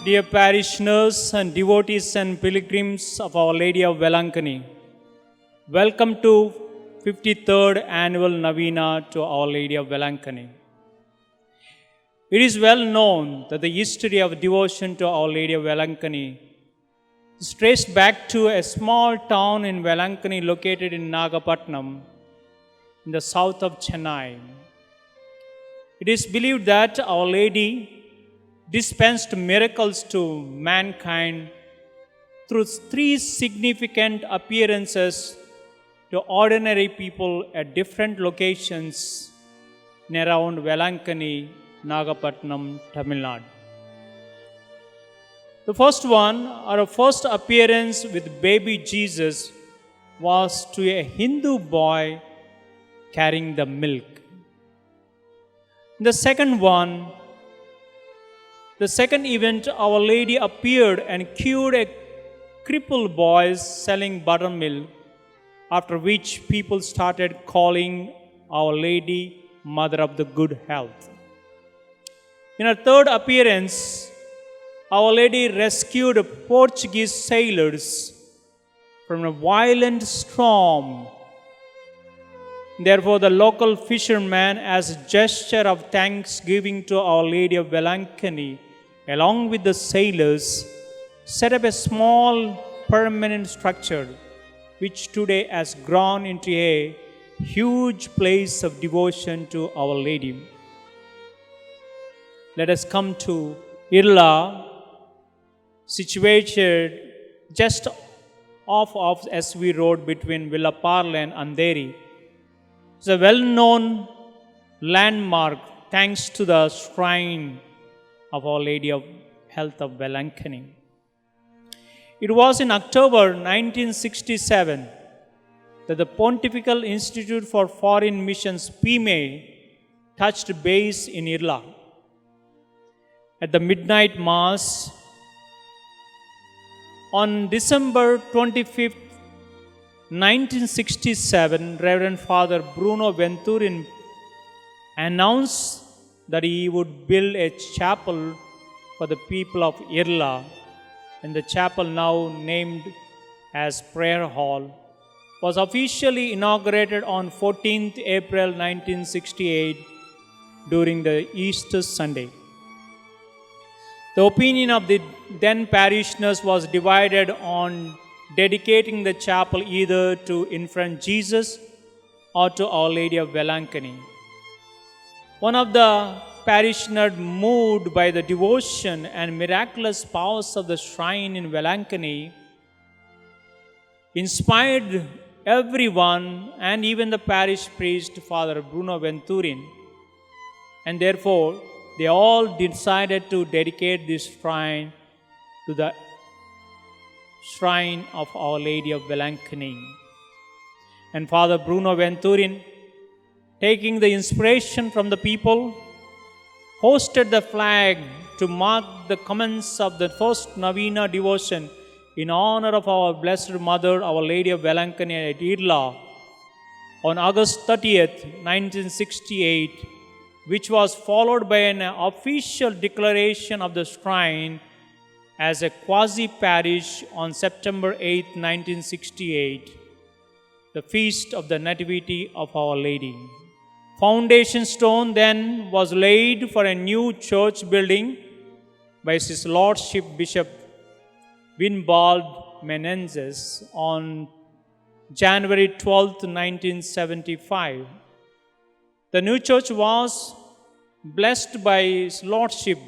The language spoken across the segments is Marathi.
Dear parishioners and devotees and pilgrims of Our Lady of Velankani, welcome to 53rd Annual Novena to Our Lady of Velankani. It is well known that the history of devotion to Our Lady of Velankani is traced back to a small town in Velankani located in Nagapattinam in the south of Chennai. It is believed that Our Lady dispensed miracles to mankind through three significant appearances to ordinary people at different locations in around Velankani, Nagapattinam, Tamil Nadu. The first one, or a first appearance with baby Jesus, was to a Hindu boy carrying the milk. The second event, Our Lady appeared and cured a crippled boy selling buttermilk, after which people started calling Our Lady Mother of the Good Health. In her third appearance, Our Lady rescued Portuguese sailors from a violent storm. Therefore, the local fishermen, as a gesture of thanksgiving to Our Lady of Velankani, along with the sailors, set up a small permanent structure, which today has grown into a huge place of devotion to Our Lady. Let us come to Irla, situated just off of SV Road between Villaparle and Andheri. It's a well-known landmark thanks to the shrine of Our Lady of Health of Velankani. It was in October 1967 that the Pontifical Institute for Foreign Missions, PIME, touched base in Irla. At the midnight mass on December 25th, 1967, Reverend Father Bruno Venturin announced that he would build a chapel for the people of Irla, and the chapel, now named as Prayer Hall, was officially inaugurated on 14th April 1968 during the Easter Sunday. The opinion of the then parishioners was divided on dedicating the chapel either to Infant Jesus or to Our Lady of Velankani. One of the parishioners, moved by the devotion and miraculous powers of the shrine in Velankani, inspired everyone and even the parish priest, Father Bruno Venturin, and therefore they all decided to dedicate this shrine to the shrine of Our Lady of Velankani. And Father Bruno Venturin, taking the inspiration from the people, hosted the flag to mark the commence of the first Novena devotion in honor of our Blessed Mother, Our Lady of Velankani at Irla, on August 30th, 1968, which was followed by an official declaration of the shrine as a quasi-parish on September 8, 1968, the feast of the Nativity of Our Lady. Foundation stone then was laid for a new church building by His Lordship Bishop Winbald Menendez on January 12, 1975. The new church was blessed by His Lordship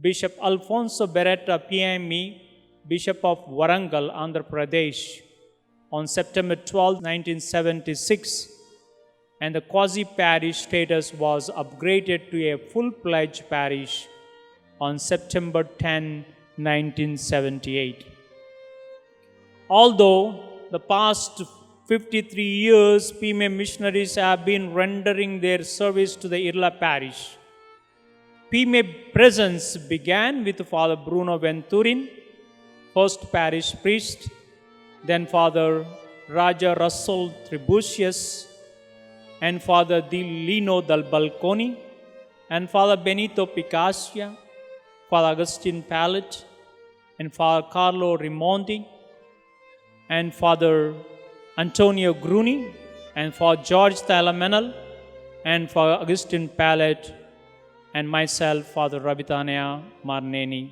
Bishop Alfonso Beretta PME, Bishop of Warangal, Andhra Pradesh, on September 12, 1976, and the quasi-parish status was upgraded to a full-fledged parish on September 10, 1978. Although the past 53 years, PIME missionaries have been rendering their service to the Irla parish, PIME presence began with Father Bruno Venturin, first parish priest, then Father Raja Russell Tribucius, and Father Di Lino Dal Balconi, and Father Benito Picassia, Father Augustine Pallet, and Father Carlo Rimondi, and Father Antonio Gruni, and for George Thalamenal, and for Augustine Pallet, and myself, Father Rabitania Marneni.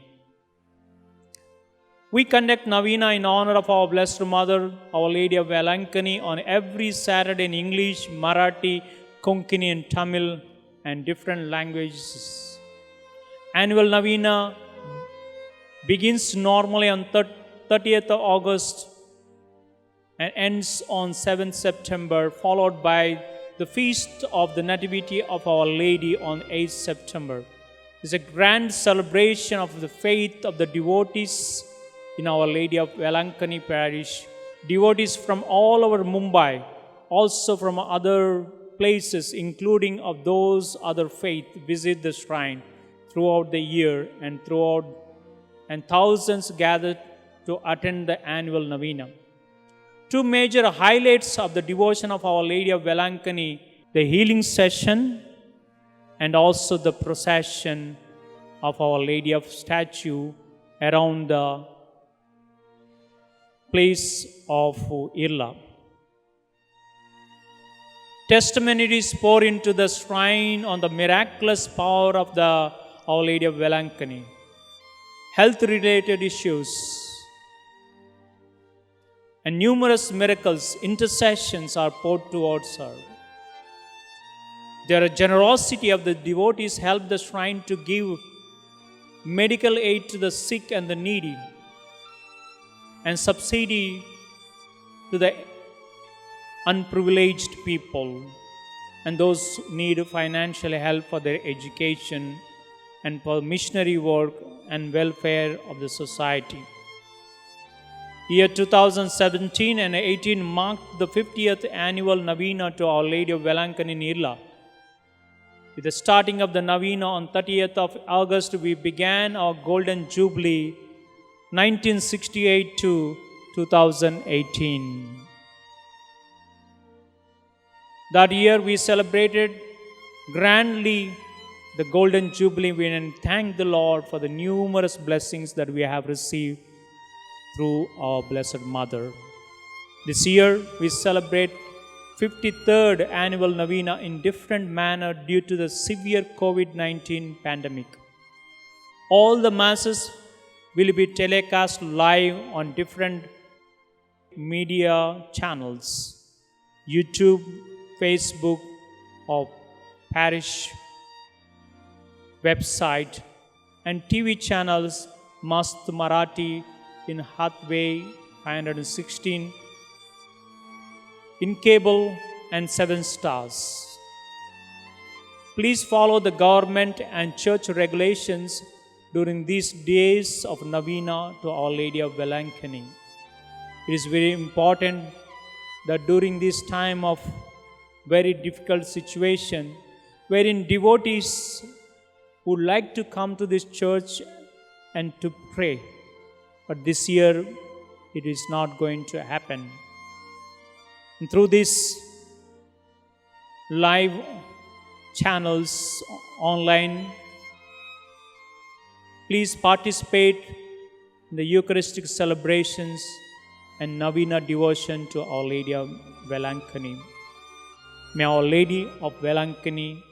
We conduct Novena in honor of our Blessed Mother, Our Lady of Velankani, on every Saturday in English, Marathi, Konkani, and Tamil, and different languages. Annual Novena begins normally on 30th of August and ends on 7th September, followed by the Feast of the Nativity of Our Lady on 8th September. It's a grand celebration of the faith of the devotees in Our Lady of Velankani Parish. Devotees from all over Mumbai, also from other places, including of those other faith, visit the shrine throughout the year and thousands gathered to attend the annual Novena. Two major highlights of the devotion of Our Lady of Velankani, the healing session and also the procession of Our Lady of statue around the place of Irla. Testimonies pour into the shrine on the miraculous power of the Our Lady of Velankani. Health-related issues and numerous miracles, intercessions are poured towards her. Their generosity of the devotees helped the shrine to give medical aid to the sick and the needy, and subsidy to the unprivileged people and those who need financial help for their education and for missionary work and welfare of the society. Year 2017 and 18 marked the 50th annual Novena to Our Lady of Velankani in Irla. With the starting of the Novena on 30th of August, we began our Golden Jubilee 1968 to 2018. That year we celebrated grandly the Golden Jubilee and thanked the Lord for the numerous blessings that we have received through our Blessed Mother. This year we celebrate 53rd annual Novena in different manner due to the severe COVID-19 pandemic. All the masses will be telecast live on different media channels, YouTube, Facebook, or parish website, and TV channels, Mast Marathi in Hathway 516, in cable and 7 stars. Please follow the government and church regulations during these days of Novena to Our Lady of Velankani. It is very important that during this time of very difficult situation, wherein devotees would like to come to this church and to pray, but this year it is not going to happen. And through these live channels online, please participate in the Eucharistic celebrations and Novena devotion to Our Lady of Velankani. May Our Lady of Velankani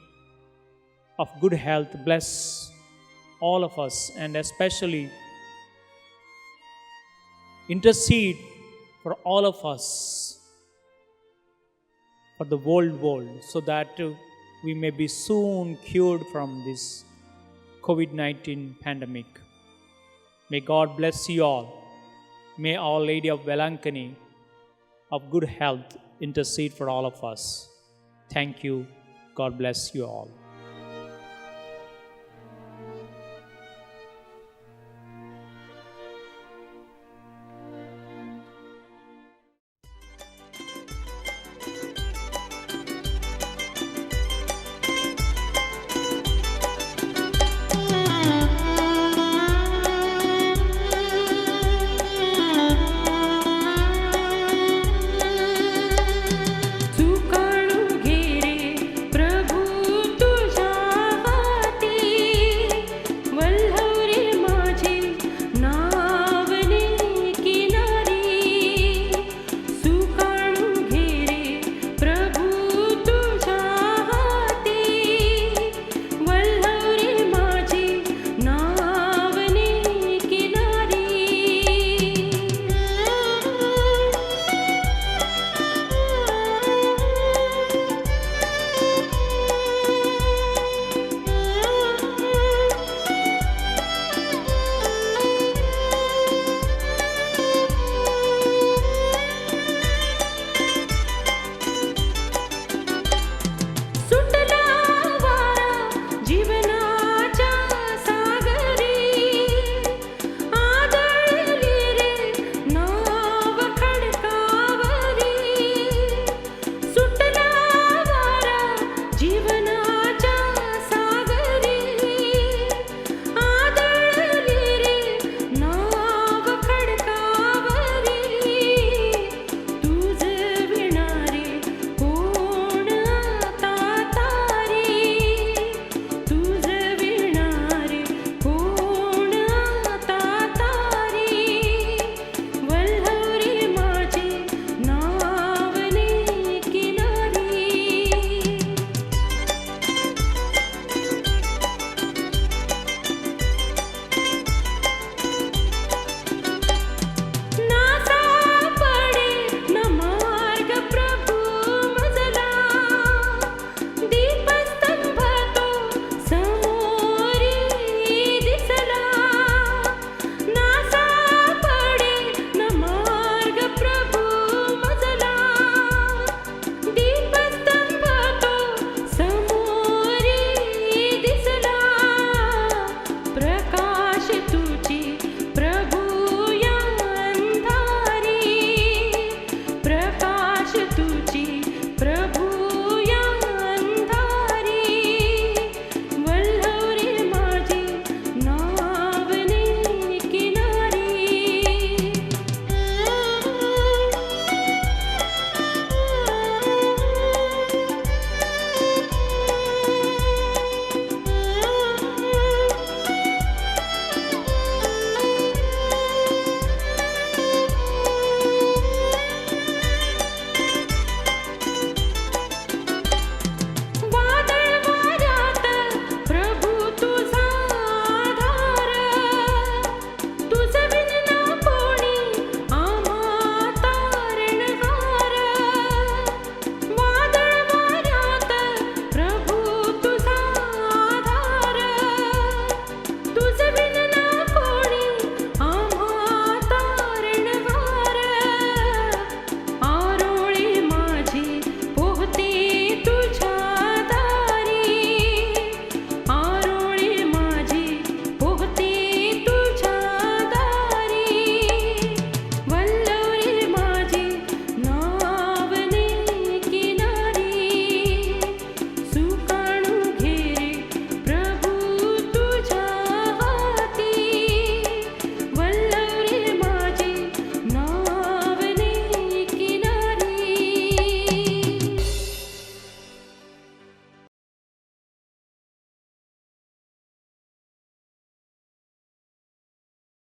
of good health bless all of us, and especially intercede for all of us, for the world, so that we may be soon cured from this COVID-19 pandemic. May God bless you all. May Our Lady of Velankani of good health intercede for all of us. Thank you. God bless you all. तू काढू घे रे प्रभू तू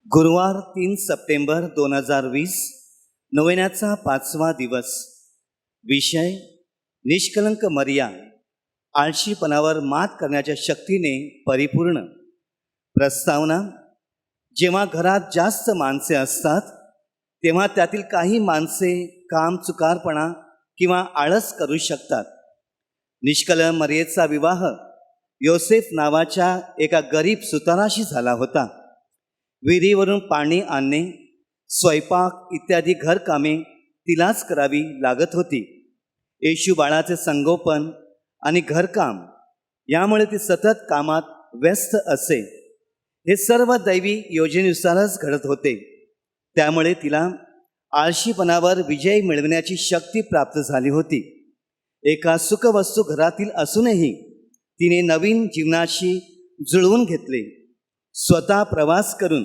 गुरुवार 3 सप्टेंबर 2020 नोवेनाचा 5वा दिवस. विषय निष्कलंक मरिया, आळशीपणावर मात करण्याच्या शक्तीने परिपूर्ण. प्रस्तावना: जेव्हा घरात जास्त माणसे असतात तेव्हा त्यातील काही माणसे कामचुकारपणा किंवा आळस करू शकतात. निष्कलंक मरियेचा विवाह योसेफ नावाच्या एका गरीब सुताराशी झाला होता. विहिरीवरून पाणी आणणे, स्वयंपाक इत्यादी घरकामे तिलाच करावी लागत होती. येशू बाळाचे संगोपन आणि घरकाम यामुळे ती सतत कामात व्यस्त असे. हे सर्व दैवी योजनेनुसारच घडत होते. त्यामुळे तिला आळशीपणावर विजय मिळविण्याची शक्ती प्राप्त झाली होती. एका सुखवस्तू घरातील असूनही तिने नवीन जीवनाशी जुळवून घेतले. स्वतः प्रवास करून,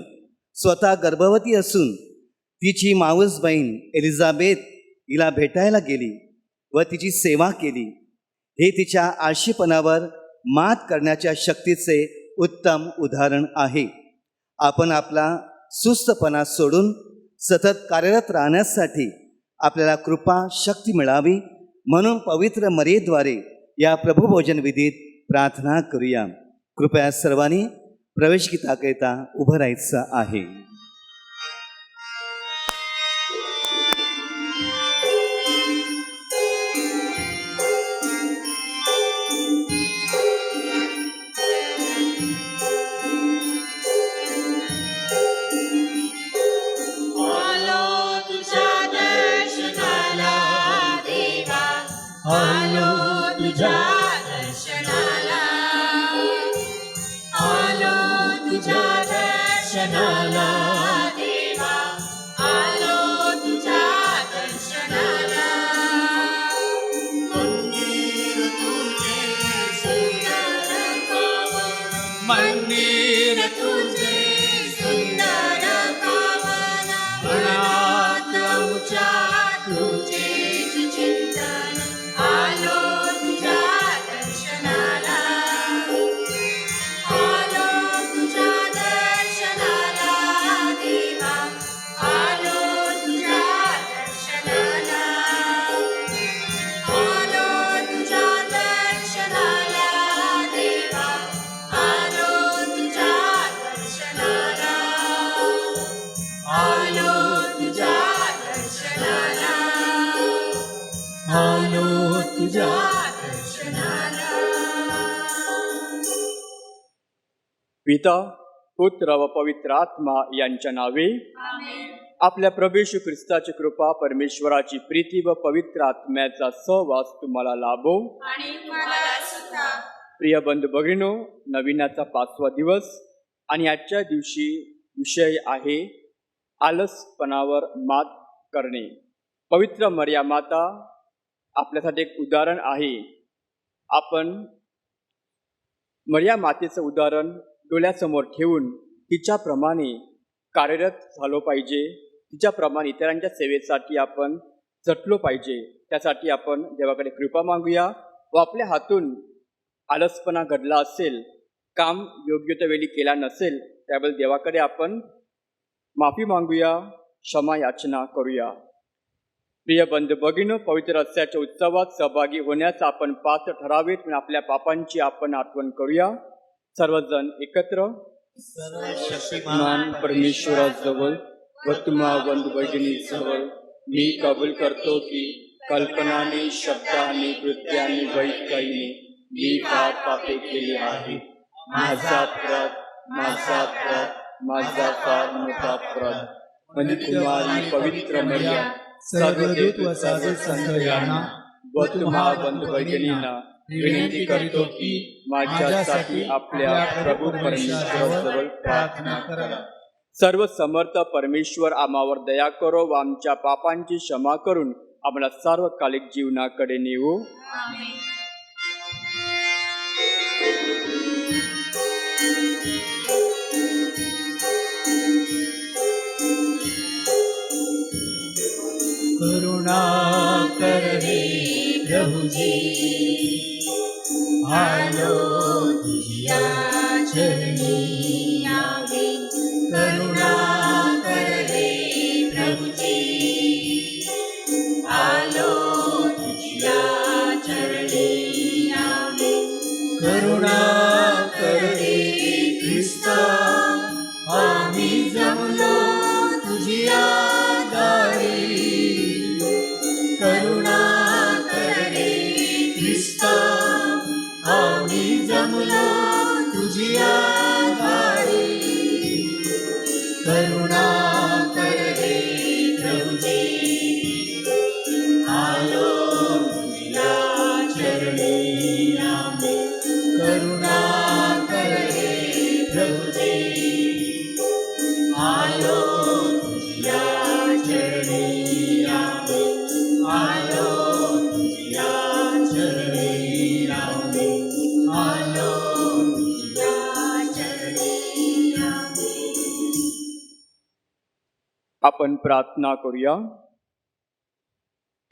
स्वतः गर्भवती असून तिची मावस बहीण एलिझाबेथ हिला भेटायला गेली व तिची सेवा केली. हे तिच्या आळशीपणावर मात करण्याच्या शक्तीचे उत्तम उदाहरण आहे. आपण आपला सुस्तपणा सोडून सतत कार्यरत राहण्यासाठी आपल्याला कृपा शक्ती मिळावी म्हणून पवित्र मरियेद्वारे या प्रभुभोजन विधीत प्रार्थना करूया. कृपया सर्वांनी प्रवेश गीताकरिता उभं राहायचं आहे. मंदिर तुझे सुंदर पावन, मनात आमच्या तुझेच चिंतन, आलो तुझ्या दर्शनाला, आलो तुझ्या दर्शनाला देवा, आलो तुझ्या दर्शनाला, आलो तुझ्या दर्शनाला देवा, आलो तुझ्या दर्शनाला, आलो तुझ्या दर्शनाला, आलो तुझ्या दर्शनाला. पिता, पुत्र व पवित्र आत्मा यांच्या नावे. आपल्या प्रभू येशू ख्रिस्ताची कृपा, परमेश्वराची प्रीती व पवित्र आत्म्याचा सहवास तुम्हाला लाभो. आणि मला सुद्धा. प्रिय बंधू भगिनींनो, नवीनाचा 5वा दिवस आणि आजच्या दिवशी विषय आहे आलसपणावर मात करणे. पवित्र मरिया माता आपल्यासाठी एक उदाहरण आहे. आपण मरिया मातेचं उदाहरण डोळ्यासमोर ठेवून तिच्याप्रमाणे कार्यरत झालो पाहिजे. तिच्याप्रमाणे इतरांच्या सेवेसाठी आपण झटलो पाहिजे. त्यासाठी आपण देवाकडे कृपा मागूया व आपल्या हातून आलसपणा घडला असेल, काम योग्य त्या वेळी केला नसेल, त्याबद्दल देवाकडे आपण माफी मागूया, क्षमा याचना करूया. प्रिय बंधू भगिनी, पवित्र रस्त्याच्या उत्सवात सहभागी होण्यास आपण पात्र ठरावेत म्हणून आपल्या पापांची आपण आठवण करूया. सर्वजण एकत्र. सर्वशक्तिमान परमेश्वराजवळ व तुम्हा बंधू भगिनीजवळ मी कबूल करतो की कल्पनाने, शब्दाने, कृत्याने, वैकाईने मी पापे केली आहे. माझा फार मोठा अपराध. म्हणजे तुम्हारी पवित्र मरिया, सर्वदूत व साधू संत यांना व तुम्हा बंधू भगिनींना विनंती करतो की माझ्यासाठी आपल्या प्रभू परमेश्वराजवळ प्रार्थना करा. सर्व समर्थ परमेश्वर आम्हावर दया करो व आमच्या पापांची क्षमा करून आम्हाला सार्वकालिक जीवनाकडे नेवो. करुणा कर हे प्रभु जी, आलो तुझ्या चरणी आवे. करुणा कर हे ख्रिस्ता, आम्ही जमलो तुझी आधारी. करुणा कर हे ख्रिस्ता, आम्ही जमलो तुझी आधारी. करुणा कर हे प्रभुजी, आलो तुझ्या चरणी आम्ही. करुणा कर हे प्रभुजी, आलो तुझ्या चरणी आम्ही. आलो तुझ्या चरणी आम्ही. आलो तुझ्या चरणी आम्ही. आपण प्रार्थना करूया.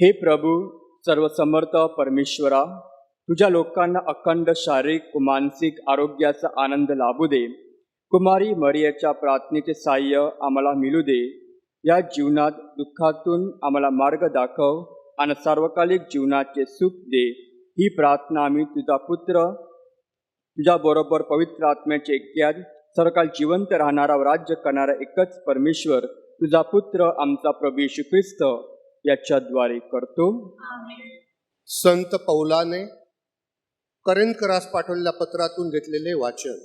हे प्रभू, सर्वसमर्थ परमेश्वरा, तुझ्या लोकांना अखंड शारीरिक व मानसिक आरोग्याचा आनंद लाभू दे. कुमारी मरियाच्या प्रार्थनेचे साह्य आम्हाला मिळू दे. या जीवनात दुःखातून आम्हाला मार्ग दाखव आणि सार्वकालिक जीवनाचे सुख दे. ही प्रार्थना आम्ही तुझा पुत्र, तुझ्याबरोबर पवित्र आत्म्याचे ऐक्यात सर्वकाळ जिवंत राहणारा व राज्य करणारा एकच परमेश्वर, तुझा पुत्र आमचा प्रभू येशू ख्रिस्त याच्याद्वारे करतो. संत पौलाने करिंथकरास पाठवलेल्या पत्रातून घेतलेले वाचन.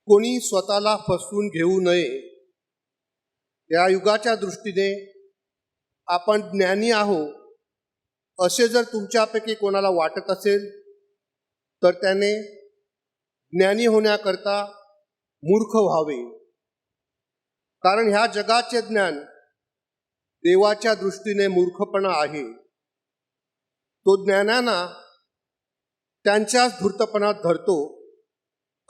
कोणी स्वतःला फसवून घेऊ नये. या युगाच्या दृष्टीने आपण ज्ञानी आहोत असे जर तुमच्यापैकी कोणाला वाटत असेल तर त्याने ज्ञानी होण्याकरता मूर्ख व्हावे. कारण ह्या जगाचे ज्ञान देवाच्या दृष्टीने मूर्खपणा आहे. तो ज्ञानांना त्यांच्याच धूर्तपणात धरतो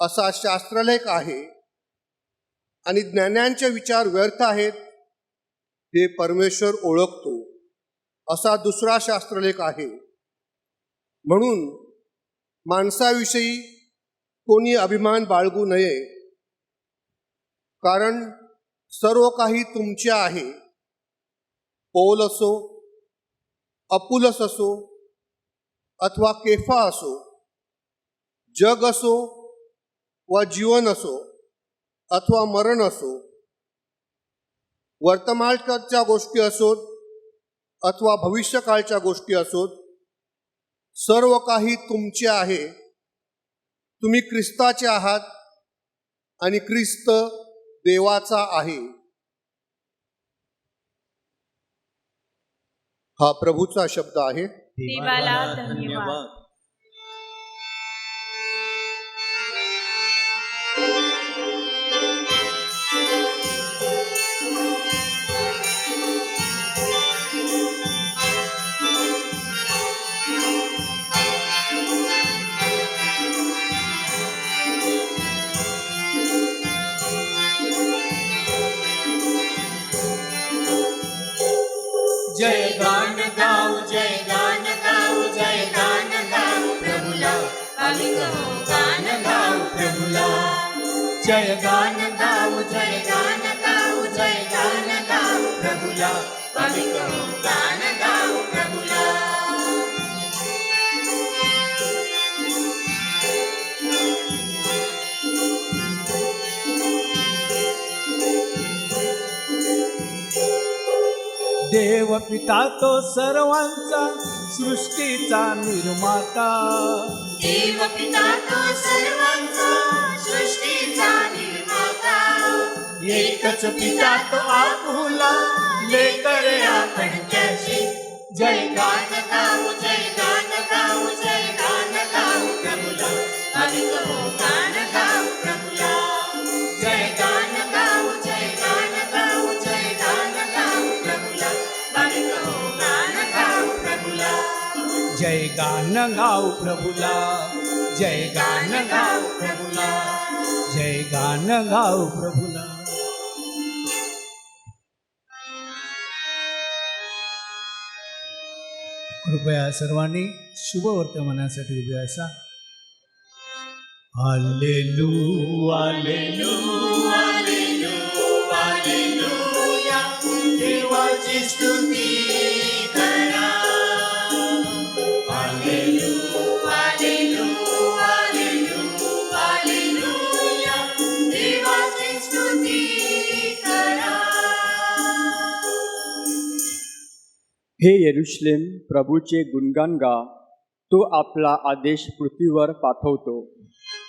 असा शास्त्रलेख आहे. आणि ज्ञानांचे विचार व्यर्थ आहेत हे परमेश्वर ओळखतो असा दुसरा शास्त्रलेख आहे. म्हणून माणसाविषयी कोणी अभिमान बाळगू नये. कारण सर्व काही तुमचे आहे. पौल असो, अपुलस असो अथवा केफा असो, जग असो व जीवन असो अथवा मरण असो, वर्तमानकाळच्या गोष्टी असोत अथवा भविष्यकाळच्या गोष्टी असोत, सर्व काही तुमचे आहे. तुम्ही ख्रिस्ताचे आहात आणि ख्रिस्त देवाचा आहे. हा प्रभूचा शब्द आहे. देवाला धन्यवाद. जय गान गाऊ, जय गान गाऊ, जय गान गाऊ प्रभुला. आम्ही गाऊ गान गाऊ प्रभुला. जय गान गाऊ, जय गान गाऊ, जय गान गाऊ प्रभुला. आम्ही गाऊ गान गाऊ प्रभुला. देव पिता तो सर्वांचा सृष्टीचा निर्माता. देव पिता तो सर्वांचा सृष्टीचा निर्माता. एकच पिता तो आपुला लेकर आपण त्याची. जय गान गाऊ, जय गान गाऊ, जय गान गाऊ प्रभुला. आम्ही गाऊ गान गाऊ प्रभुला. जय गान गाऊ, जय गान गाऊ, जय गान गाऊ प्रभुला. आम्ही गाऊ गान गाऊ प्रभुला. जय गान गाऊ प्रभुला. जय गान गाऊ प्रभुला. जय गान गाऊ प्रभुला. कृपया सर्वांनी शुभ वर्तमानासाठी उभे असा. हालेलुया, हालेलुया, हालेलुया, देवाची स्तुती करा. हालेलुया, हालेलुया, हे यरुशलेम, प्रभूचे गुणगान गा. तो आपला आदेश पृथ्वीवर पाठवतो.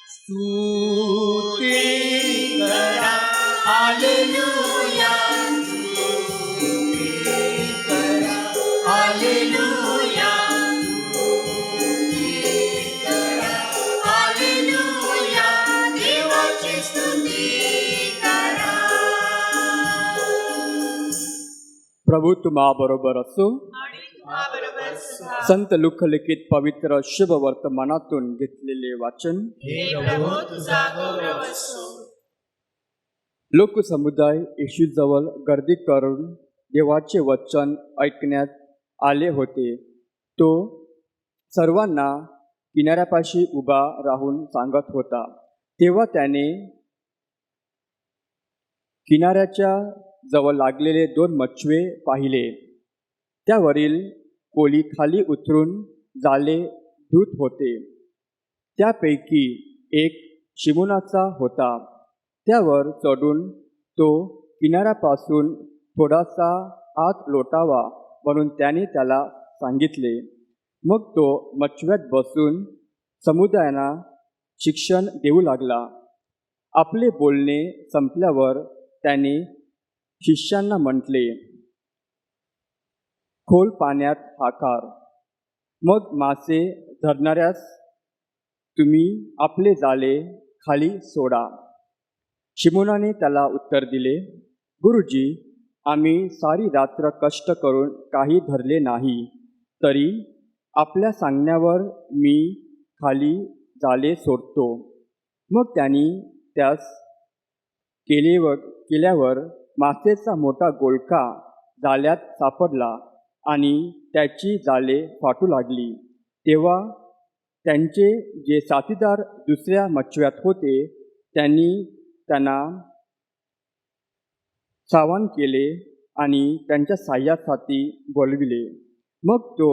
स्तुती करा हालेलुया, स्तुती करा हालेलुया, स्तुती करा हालेलुया, देवाची स्तुती करा. प्रभू तुम्हा बरोबर असो. संत लुकलिखित पवित्र शुभ वर्तमानातून घेतलेले वाचन. लोकसमुदाय येशूजवळ गर्दी करून देवाचे वचन ऐकण्यात आले होते. तो सर्वांना किनाऱ्यापाशी उभा राहून सांगत होता. तेव्हा त्याने किनाऱ्याच्या जवळ लागलेले 2 मच्छवे पाहिले. त्यावरील कोळी खाली उतरून जाळे धुत होते. त्यापैकी एक शिमोनाचा होता. त्यावर चढून तो किनाऱ्यापासून थोडासा आत लोटावा म्हणून त्याने त्याला सांगितले. मग तो मच्छव्यात बसून समुदायांना शिक्षण देऊ लागला. आपले बोलणे संपल्यावर त्याने शिष्यांना म्हटले, खोल पाण्यात हाकार. मग मासे धरणाऱ्यास तुम्ही आपले जाळे खाली सोडा. शिमोनाने त्याला उत्तर दिले, गुरुजी, आम्ही सारी रात्र कष्ट करून काही धरले नाही, तरी आपल्या सांगण्यावर मी खाली जाळे सोडतो. मग त्यांनी त्यास केल्यावर मासेचा मोठा गोळका जाळ्यात सापडला आणि त्याची जाळे फाटू लागली. तेव्हा त्यांचे जे साथीदार दुसऱ्या मच्छव्यात होते त्यांनी त्यांना सावध केले आणि त्यांच्या साह्यासाठी बोलविले. मग तो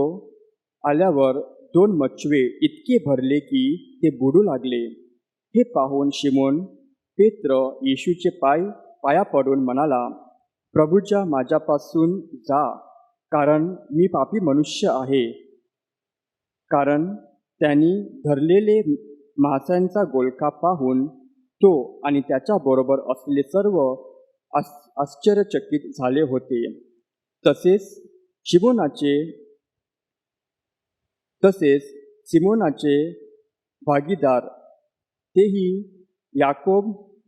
आल्यावर 2 मच्छवे इतके भरले की ते बुडू लागले. हे पाहून शिमोन पेत्र येशूचे पाया पडून म्हणाला, प्रभूच्या माझ्यापासून जा, कारण मी पापी मनुष्य आहे. कारण त्यांनी धरलेले माशांचा गोळका पाहून तो आणि त्याच्याबरोबर असलेले सर्व आश्चर्यचकित झाले होते. तसेच सिमोनाचे भागीदार तेही याकोब,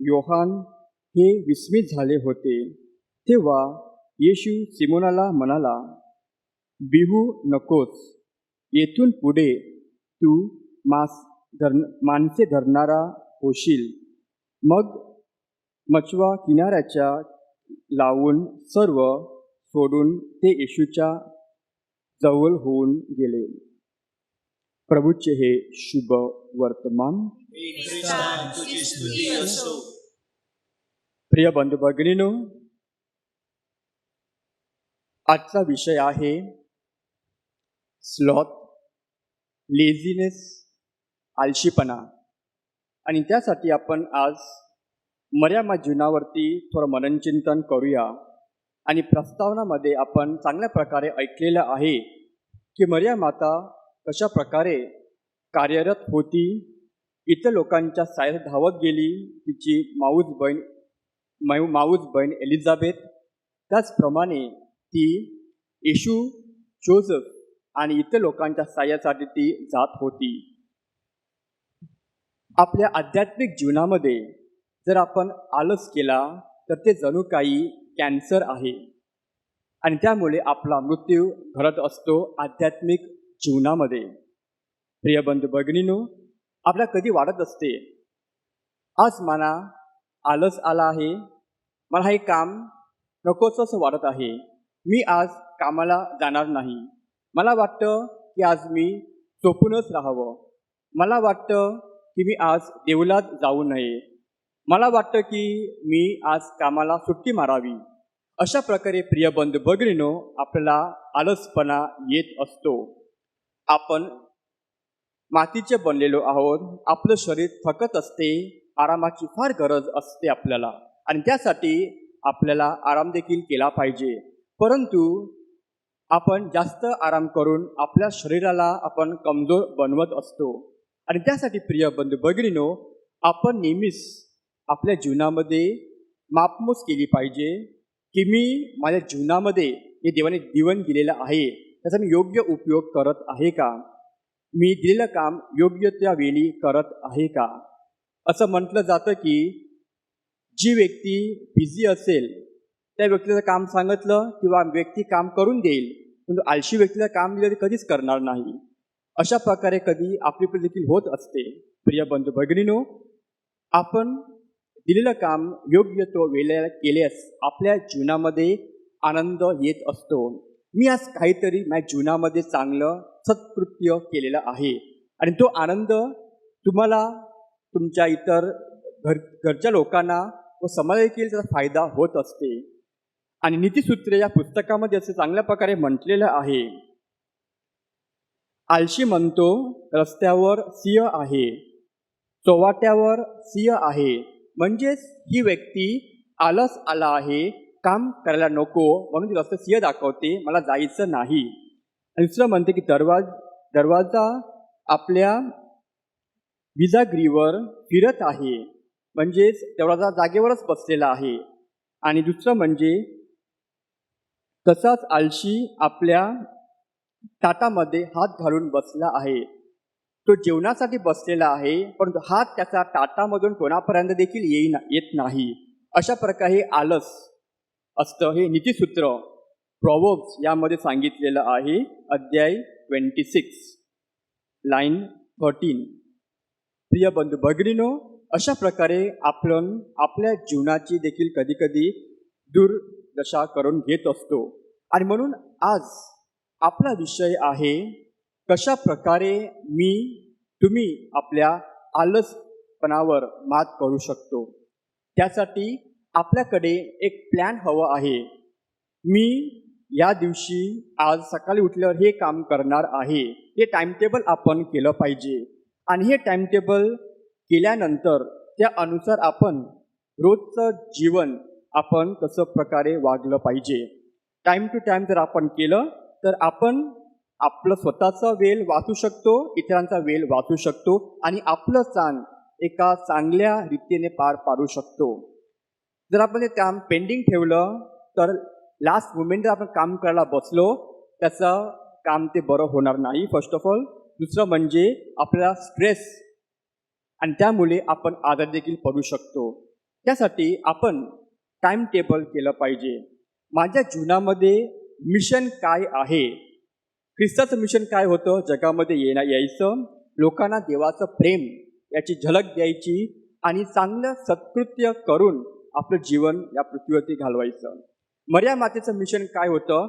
योहान हे विस्मित झाले होते. तेव्हा येशू सिमोनाला म्हणाला, बिहू नकोस, येथून पुढे तू माणसे धरणारा होशील. मग मच्छवा किनाऱ्याच्या लावून सर्व सोडून ते येशूच्या जवळ होऊन गेले. प्रभूचे हे शुभ वर्तमान. प्रिय बंधू भगिनींनो, आजचा विषय आहे स्लॉथ, लेझीनेस, आळशीपणा. आणि त्यासाठी आपण आज मर्यामा जीवनावरती थोडं मननचिंतन करूया. आणि प्रस्तावनामध्ये आपण चांगल्या प्रकारे ऐकलेलं आहे की मर्या माता कशा प्रकारे कार्यरत होती. इतर लोकांच्या साह्यात धावत गेली. तिची माऊस बहीण एलिझाबेथ, त्याचप्रमाणे ती येशू, जोसेफ आणि इतर लोकांच्या साह्यासाठी ती जात होती. आपल्या आध्यात्मिक जीवनामध्ये जर आपण आलस केला तर ते जणू काही कॅन्सर आहे आणि त्यामुळे आपला मृत्यू घडत असतो आध्यात्मिक जीवनामध्ये. प्रिय बंधू भगिनींनो, आपल्या कधी वाटत असते, आज मला आलस आला आहे, मला हे काम नकोच असं वाटत आहे, मी आज कामाला जाणार नाही. मला वाटतं की आज मी झोपूनच राहावं. मला वाटतं की मी आज देवळात जाऊ नये. मला वाटतं की मी आज कामाला सुट्टी मारावी. अशा प्रकारे प्रिय बंधू भगिनींनो, आपल्याला आलसपणा येत असतो. आपण मातीचे बनलेलो आहोत. आपलं शरीर थकत असते. आरामाची फार गरज असते आपल्याला आणि त्यासाठी आपल्याला आराम देखील केला पाहिजे. परंतु आपण जास्त आराम करून आपल्या शरीराला आपण कमजोर बनवत असतो. आणि त्यासाठी प्रिय बंधू भगिनीनो, आपण नेहमीच आपल्या जीवनामध्ये मापमोज केली पाहिजे की मी माझ्या जीवनामध्ये हे देवाने जीवन दिलेलं आहे त्याचा मी योग्य उपयोग करत आहे का, मी दिलेलं काम योग्य त्या वेळी करत आहे का. असं म्हटलं जातं की जी व्यक्ती बिझी असेल त्या व्यक्तीचं काम सांगितलं किंवा व्यक्ती काम करून देईल, परंतु आळशी व्यक्तीला काम दिलं ते कधीच करणार नाही. अशा प्रकारे कधी आपली पण देखील होत असते. प्रिय बंधू भगिनीनो, आपण दिलेलं काम योग्य तो वेळेला केल्यास आपल्या जीवनामध्ये आनंद येत असतो. मी आज काहीतरी माझ्या जीवनामध्ये चांगलं सत्कृत्य केलेलं आहे आणि तो आनंद तुम्हाला तुमच्या इतर घरच्या लोकांना व समाजाला देखील त्याचा फायदा होत असते. आणि नीतिसूत्रे या पुस्तकामध्ये असं चांगल्या प्रकारे म्हटलेलं आहे, आळशी म्हणतो रस्त्यावर सिंह आहे, चोवाट्यावर सिंह आहे. म्हणजेच ही व्यक्ती आलस आला आहे, काम करायला नको म्हणून ती रस्ते सिंह दाखवते, मला जायचं नाही. आणि दुसरं म्हणते की दरवाजा आपल्या विजागरीवर फिरत आहे, म्हणजेच दरवाजा जागेवरच बसलेला आहे. आणि दुसरं म्हणजे तसाच आळशी आपल्या ताटामध्ये हात घालून बसला आहे. तो जेवणासाठी बसलेला आहे, परंतु हात त्याचा ताटामधून कोणापर्यंत देखील येत नाही. अशा प्रकारे आलस असतं. हे नीतिसूत्र प्रॉव्हर्ब्स यामध्ये सांगितलेलं आहे, अध्याय 26 लाईन 13. प्रिय बंधू भगिनीनो, अशा प्रकारे आपण आपल्या जीवनाची देखील कधीकधी दुर्दशा करून घेत असतो. आणि म्हणून आज आपला विषय आहे, कशा प्रकारे तुम्ही आपल्या आलसपणावर मात करू शकतो. त्यासाठी आपल्याकडे एक प्लॅन हवं आहे. मी या दिवशी आज सकाळी उठल्यावर हे काम करणार आहे, हे टाइमटेबल आपण केलं पाहिजे. आणि हे टाइमटेबल केल्यानंतर त्या अनुसार आपण रोजचं जीवन आपण तसं प्रकारे वागलं पाहिजे. टाईम टू टाईम जर आपण केलं तर आपण आपलं स्वतःचा वेळ वाचू शकतो, इतरांचा वेळ वाचू शकतो आणि आपलं स्थान एका चांगल्या रीतीने पार पाडू शकतो. जर आपण ते काम पेंडिंग ठेवलं तर लास्ट मोमेंट जर आपण काम करायला बसलो त्याचं काम ते बरं होणार नाही, फर्स्ट ऑफ ऑल. दुसरं म्हणजे आपल्याला स्ट्रेस आणि त्यामुळे आपण आजार देखील पडू शकतो. त्यासाठी आपण टाईम टेबल केलं पाहिजे. माझ्या जीवनामध्ये मिशन काय आहे, ख्रिस्ताचं मिशन काय होतं, जगामध्ये यायचं, लोकांना देवाचं प्रेम याची झलक द्यायची आणि चांगलं सत्कृत्य करून आपलं जीवन या पृथ्वीवरती घालवायचं. मर्या मातेचं मिशन काय होतं,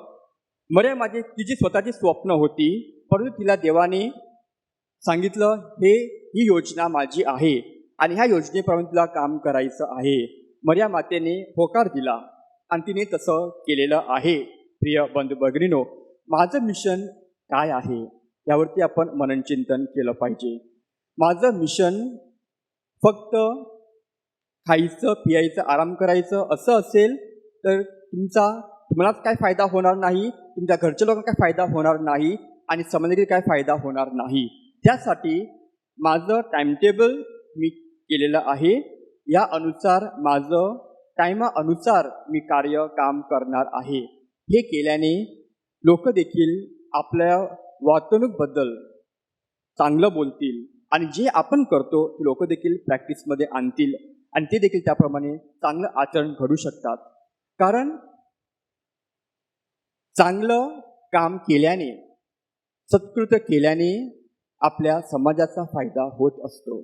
मर्या माते तिची स्वतःची स्वप्न होती, परंतु तिला देवाने सांगितलं ही योजना माझी आहे आणि ह्या योजनेप्रमाणे तिला काम करायचं आहे. मर्या मातेने होकार दिला आणि तिने तसं केलेलं आहे. प्रिय बंधू भगिनीनो, माझं मिशन काय आहे यावरती आपण मननचिंतन केलं पाहिजे. माझं मिशन फक्त खायचं पियायचं आराम करायचं असं असेल तर तुम्हालाच काय फायदा होणार नाही, तुमच्या घरच्या लोकांना काय फायदा होणार नाही आणि समाजाला काय फायदा होणार नाही. त्यासाठी माझं टाइमटेबल मी केलेलं आहे. या अनुसार माझं टायमानुसार मी काम करणार आहे. हे केल्याने लोक देखील आपल्या वर्तणूकबद्दल चांगलं बोलतील आणि जे आपण करतो ते लोक देखील प्रॅक्टिसमध्ये आणतील आणि ते देखील त्याप्रमाणे चांगलं आचरण घडू शकतात. कारण चांगलं काम केल्याने, सत्कृत्य केल्याने आपल्या समाजाचा फायदा होत असतो.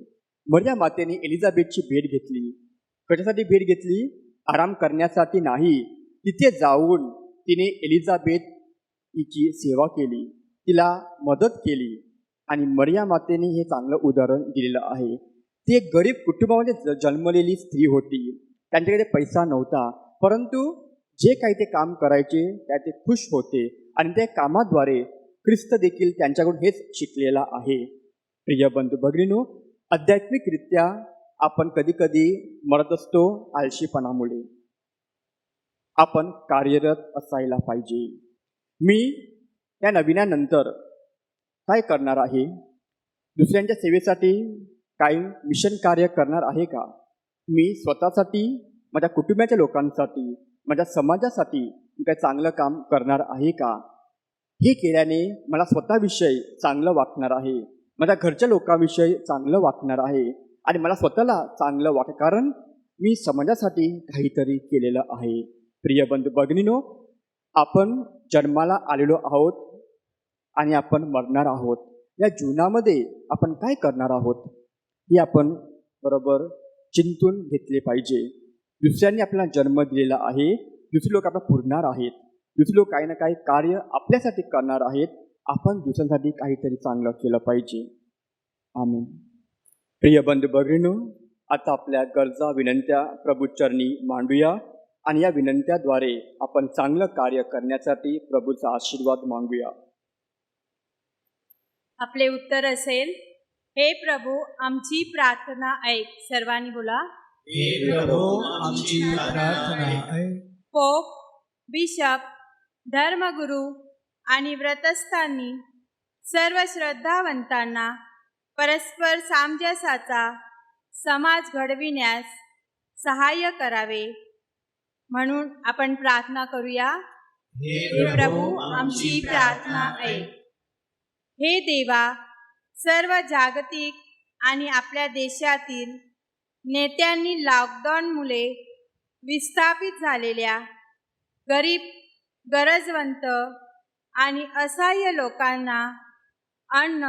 मर्या मातेने एलिझाबेथची भेट घेतली. कशासाठी भेट घेतली? आराम करण्यासाठी नाही. तिथे जाऊन तिने एलिझाबेथ हिची सेवा केली, तिला मदत केली आणि मर्या मातेने हे चांगलं उदाहरण दिलेलं आहे. ती एक गरीब कुटुंबामध्ये जन्मलेली स्त्री होती. त्यांच्याकडे पैसा नव्हता, परंतु जे काही ते काम करायचे त्यात ते खुश होते आणि त्या कामाद्वारे ख्रिस्त देखील त्यांच्याकडून हेच शिकलेला आहे. प्रिय बंधू भगिनीनो, आध्यात्मिकरित्या आपण कधीकधी मरत असतो आळशीपणामुळे. आपण कार्यरत असायला पाहिजे. मी या नवीनानंतर काय करणार आहे? दुसऱ्यांच्या सेवेसाठी काही मिशन कार्य करणार आहे का? मी स्वतःसाठी, माझ्या कुटुंबाच्या लोकांसाठी, माझ्या समाजासाठी मी काही चांगलं काम करणार आहे का? हे केल्याने मला स्वतःविषयी चांगलं वाटणार आहे, माझ्या घरच्या लोकांविषयी चांगलं वाटणार आहे आणि मला स्वतःला चांगलं वाटतं, कारण मी समाजासाठी काहीतरी केलेलं आहे. प्रिय बंधू भगिनीनो, आपण जन्माला आलेलो आहोत आणि आपण मरणार आहोत. या जीवनामध्ये आपण काय करणार आहोत हे आपण बरोबर चिंतून घेतले पाहिजे. दुसऱ्यांनी आपल्याला जन्म दिलेला आहे, दुसरे लोक आपल्याला पुरणार आहेत, दुसरे लोक काही ना काही कार्य आपल्यासाठी करणार आहेत. आपण दुसऱ्यांसाठी काहीतरी चांगलं केलं पाहिजे. आमीन. प्रिय बंधू भगिनीनो, आता आपल्या गरजा विनंत्या प्रभूचरणी मांडूया आणि या विनंत्याद्वारे आपण चांगलं कार्य करण्यासाठी प्रभूचा आशीर्वाद मागूया. आपले उत्तर असेल, हे प्रभू आमची प्रार्थना ऐक. सर्वांनी बोला, हे प्रभू आमची प्रार्थना ऐक. पोप, बिशप, धर्मगुरू आणि व्रतस्थांनी सर्व श्रद्धावंतांना परस्पर सामंजस्याचा समाज घडविण्यास सहाय्य करावे म्हणून आपण प्रार्थना करूया. हे प्रभू आमची प्रार्थना ऐक. हे देवा, सर्व जागतिक आणि आपल्या देशातील नेत्यांनी लॉकडाऊनमुळे विस्थापित झालेल्या गरीब, गरजवंत आणि असहाय्य लोकांना अन्न,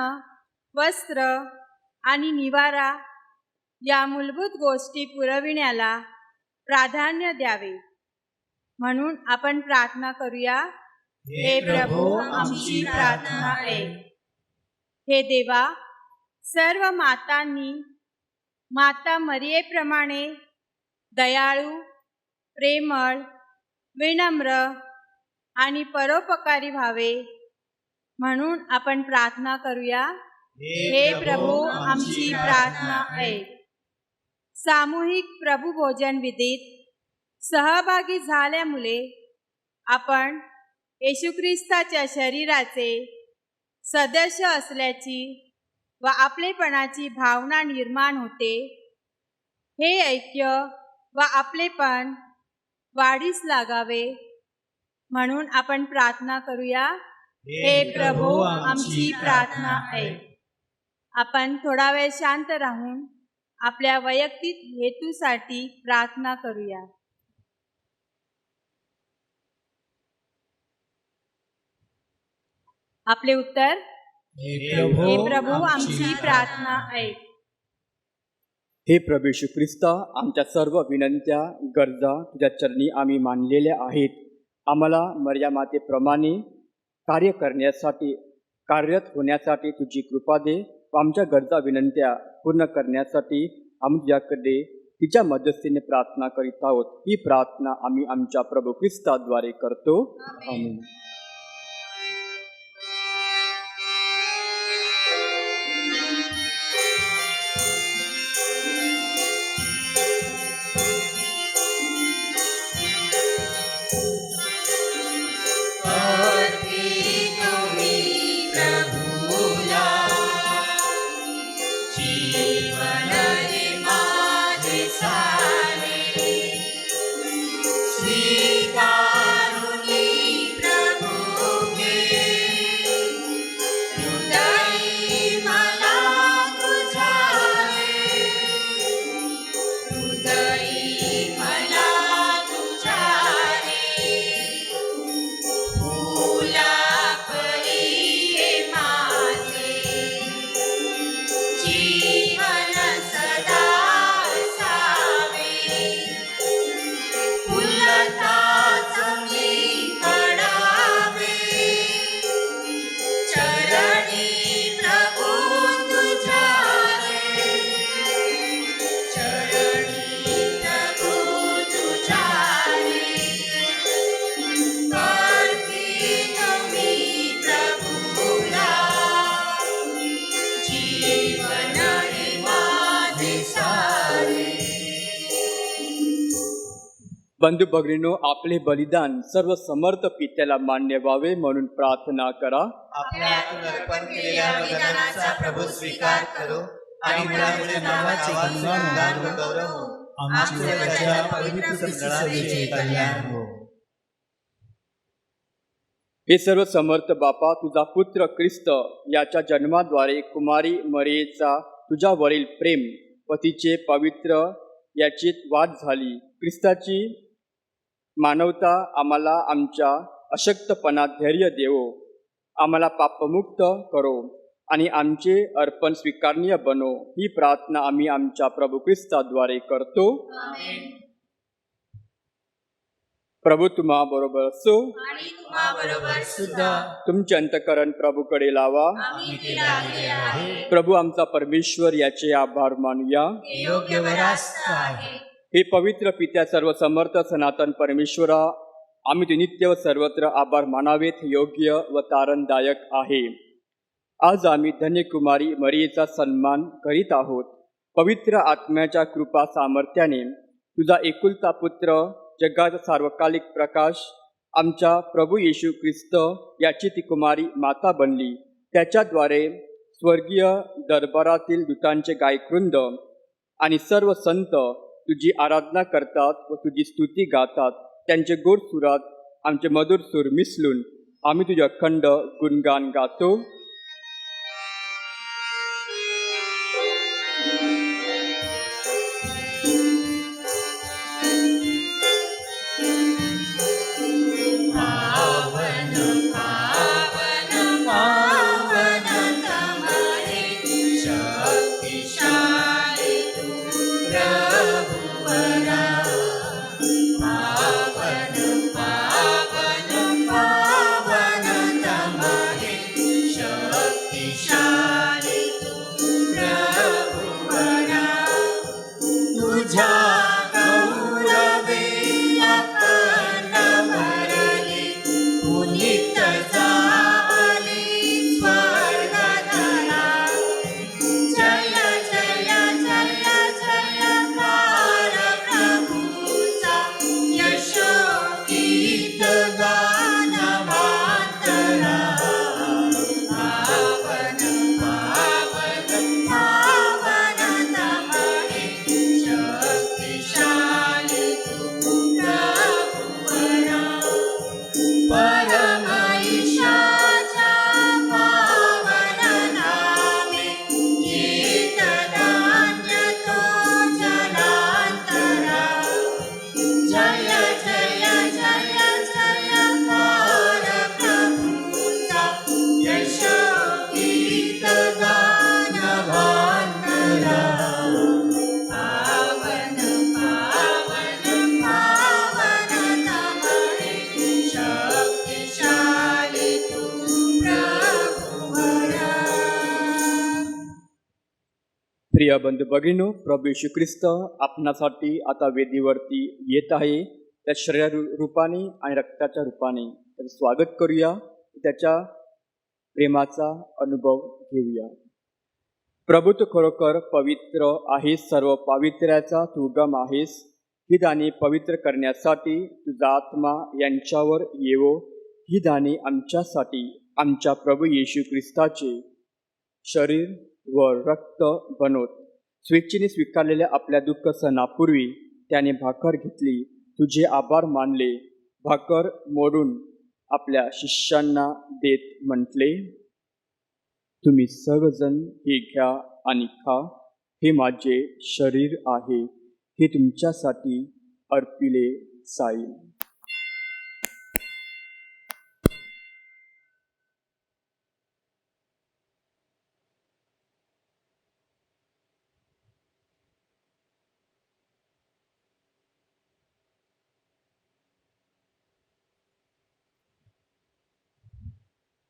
वस्त्र आणि निवारा या मूलभूत गोष्टी पुरविण्याला प्राधान्य द्यावे म्हणून आपण प्रार्थना करूया. हे प्रभू आमची प्रार्थना ऐक. हे देवा, सर्व मातांनी माता मरियेप्रमाणे दयाळू, प्रेमळ, विनम्र आणि परोपकारी व्हावे म्हणून आपण प्रार्थना करूया. हे प्रभू आमची प्रार्थना ऐक. सामूहिक प्रभुभोजन विधीत सहभागी झाल्यामुळे आपण येशू ख्रिस्ताच्या शरीराचे सदस्य असल्याची व आपलेपणाची भावना निर्माण होते. हे ऐक्य व आपलेपण वाढीस लागावे म्हणून आपण प्रार्थना करूया. हे प्रभू आमची प्रार्थना ऐक. आपण थोडा वेळ शांत राहून आपल्या वैयक्तिक हेतूसाठी प्रार्थना करूया. आपले उत्तर, हे प्रभू आमची प्रार्थना ऐक. हे प्रभू येशू ख्रिस्ता, आमच्या सर्व विनंत्या, गरजा तुझ्या चरणी आम्ही मानलेल्या आहेत. आम्हाला मर्या मातेप्रमाणे कार्य करण्यासाठी, कार्यरत होण्यासाठी तुझी कृपा दे व आमच्या गरजा विनंत्या पूर्ण करण्यासाठी आम्ही तुझ्याकडे तिच्या मध्यस्थीने प्रार्थना करीत आहोत. ही प्रार्थना आम्ही आमच्या प्रभू ख्रिस्ताद्वारे करतो. आमेन. श्री कारुणी प्रभु बंधू भगिनींनो, आपले बलिदान सर्व समर्थ पित्याला मान्य व्हावे म्हणून प्रार्थना करा. आपल्या हातून अर्पण केलेल्या बलिदानाचा प्रभू स्वीकार करो आणि मुलाच्या नावाचे गुणगान व गौरव हो. आमच्या प्रजा पवित्र सगळ्यांचे कल्याण हो. हे सर्व समर्थ बापा, तुझा पुत्र ख्रिस्त याच्या जन्माद्वारे कुमारी मरियेचा तुझ्यावरील प्रेम व तिचे पवित्र याची वाढ झाली. ख्रिस्ताची मानवता आम्हाला आमच्या अशक्तपणात धैर्य देवो, आम्हाला पापमुक्त करो आणि आमचे अर्पण स्वीकारनीय बनो. ही प्रार्थना आम्ही आमच्या प्रभू ख्रिस्ताद्वारे करतो. प्रभू तुम्हा बरोबर असो आणि तुम्हा बरोबर सुद्धा. तुमचे अंतःकरण प्रभूकडे लावा. आम्ही ते लागले आहे. प्रभू आमचा परमेश्वर याचे आभार मानूया. हे योग्य व रास्त आहे. हे पवित्र पित्या सर्व समर्थ सनातन परमेश्वरा, आम्ही ते नित्य व सर्वत्र आभार मानावेत हे योग्य व तारणदायक आहे. आज आम्ही धन्यकुमारी मरियेचा सन्मान करीत आहोत. पवित्र आत्म्याच्या कृपा सामर्थ्याने तुझा एकुलता पुत्र जगाचा सार्वकालिक प्रकाश आमच्या प्रभू येशू ख्रिस्त याची ती कुमारी माता बनली. त्याच्याद्वारे स्वर्गीय दरबारातील दूतांचे गायकवृंद आणि सर्व संत तुझी आराधना करतात व तुझी स्तुती गातात. त्यांचे गोड सुरात आमचे मधुर सूर मिसळून आम्ही तुझे अखंड गुणगान गातो. प्रिय बंधू भगिनींनो, प्रभू येशू ख्रिस्त आपणासाठी आता वेदीवरती येत आहे. त्या शरीर रूपाने आणि रक्ताच्या रूपाने त्याचं स्वागत करूया. त्याच्या प्रेमाचा अनुभव घेऊया. प्रभू तू खरोखर पवित्र आहेस, सर्व पावित्र्याचा तू उगम आहेस. ही दाने पवित्र करण्यासाठी तुझा आत्मा यांच्यावर येवो. ही दाने आमच्यासाठी आमच्या प्रभू येशू ख्रिस्ताचे शरीर व रक्त बनवत. स्वेच्छेने स्वीकारलेल्या आपल्या दुःख सणापूर्वी त्याने भाकर घेतली, तुझे आभार मानले, भाकर मोडून आपल्या शिष्यांना देत म्हटले, तुम्ही सर्वजण हे घ्या आणि खा. हे माझे शरीर आहे, हे तुमच्यासाठी अर्पिले जाईल.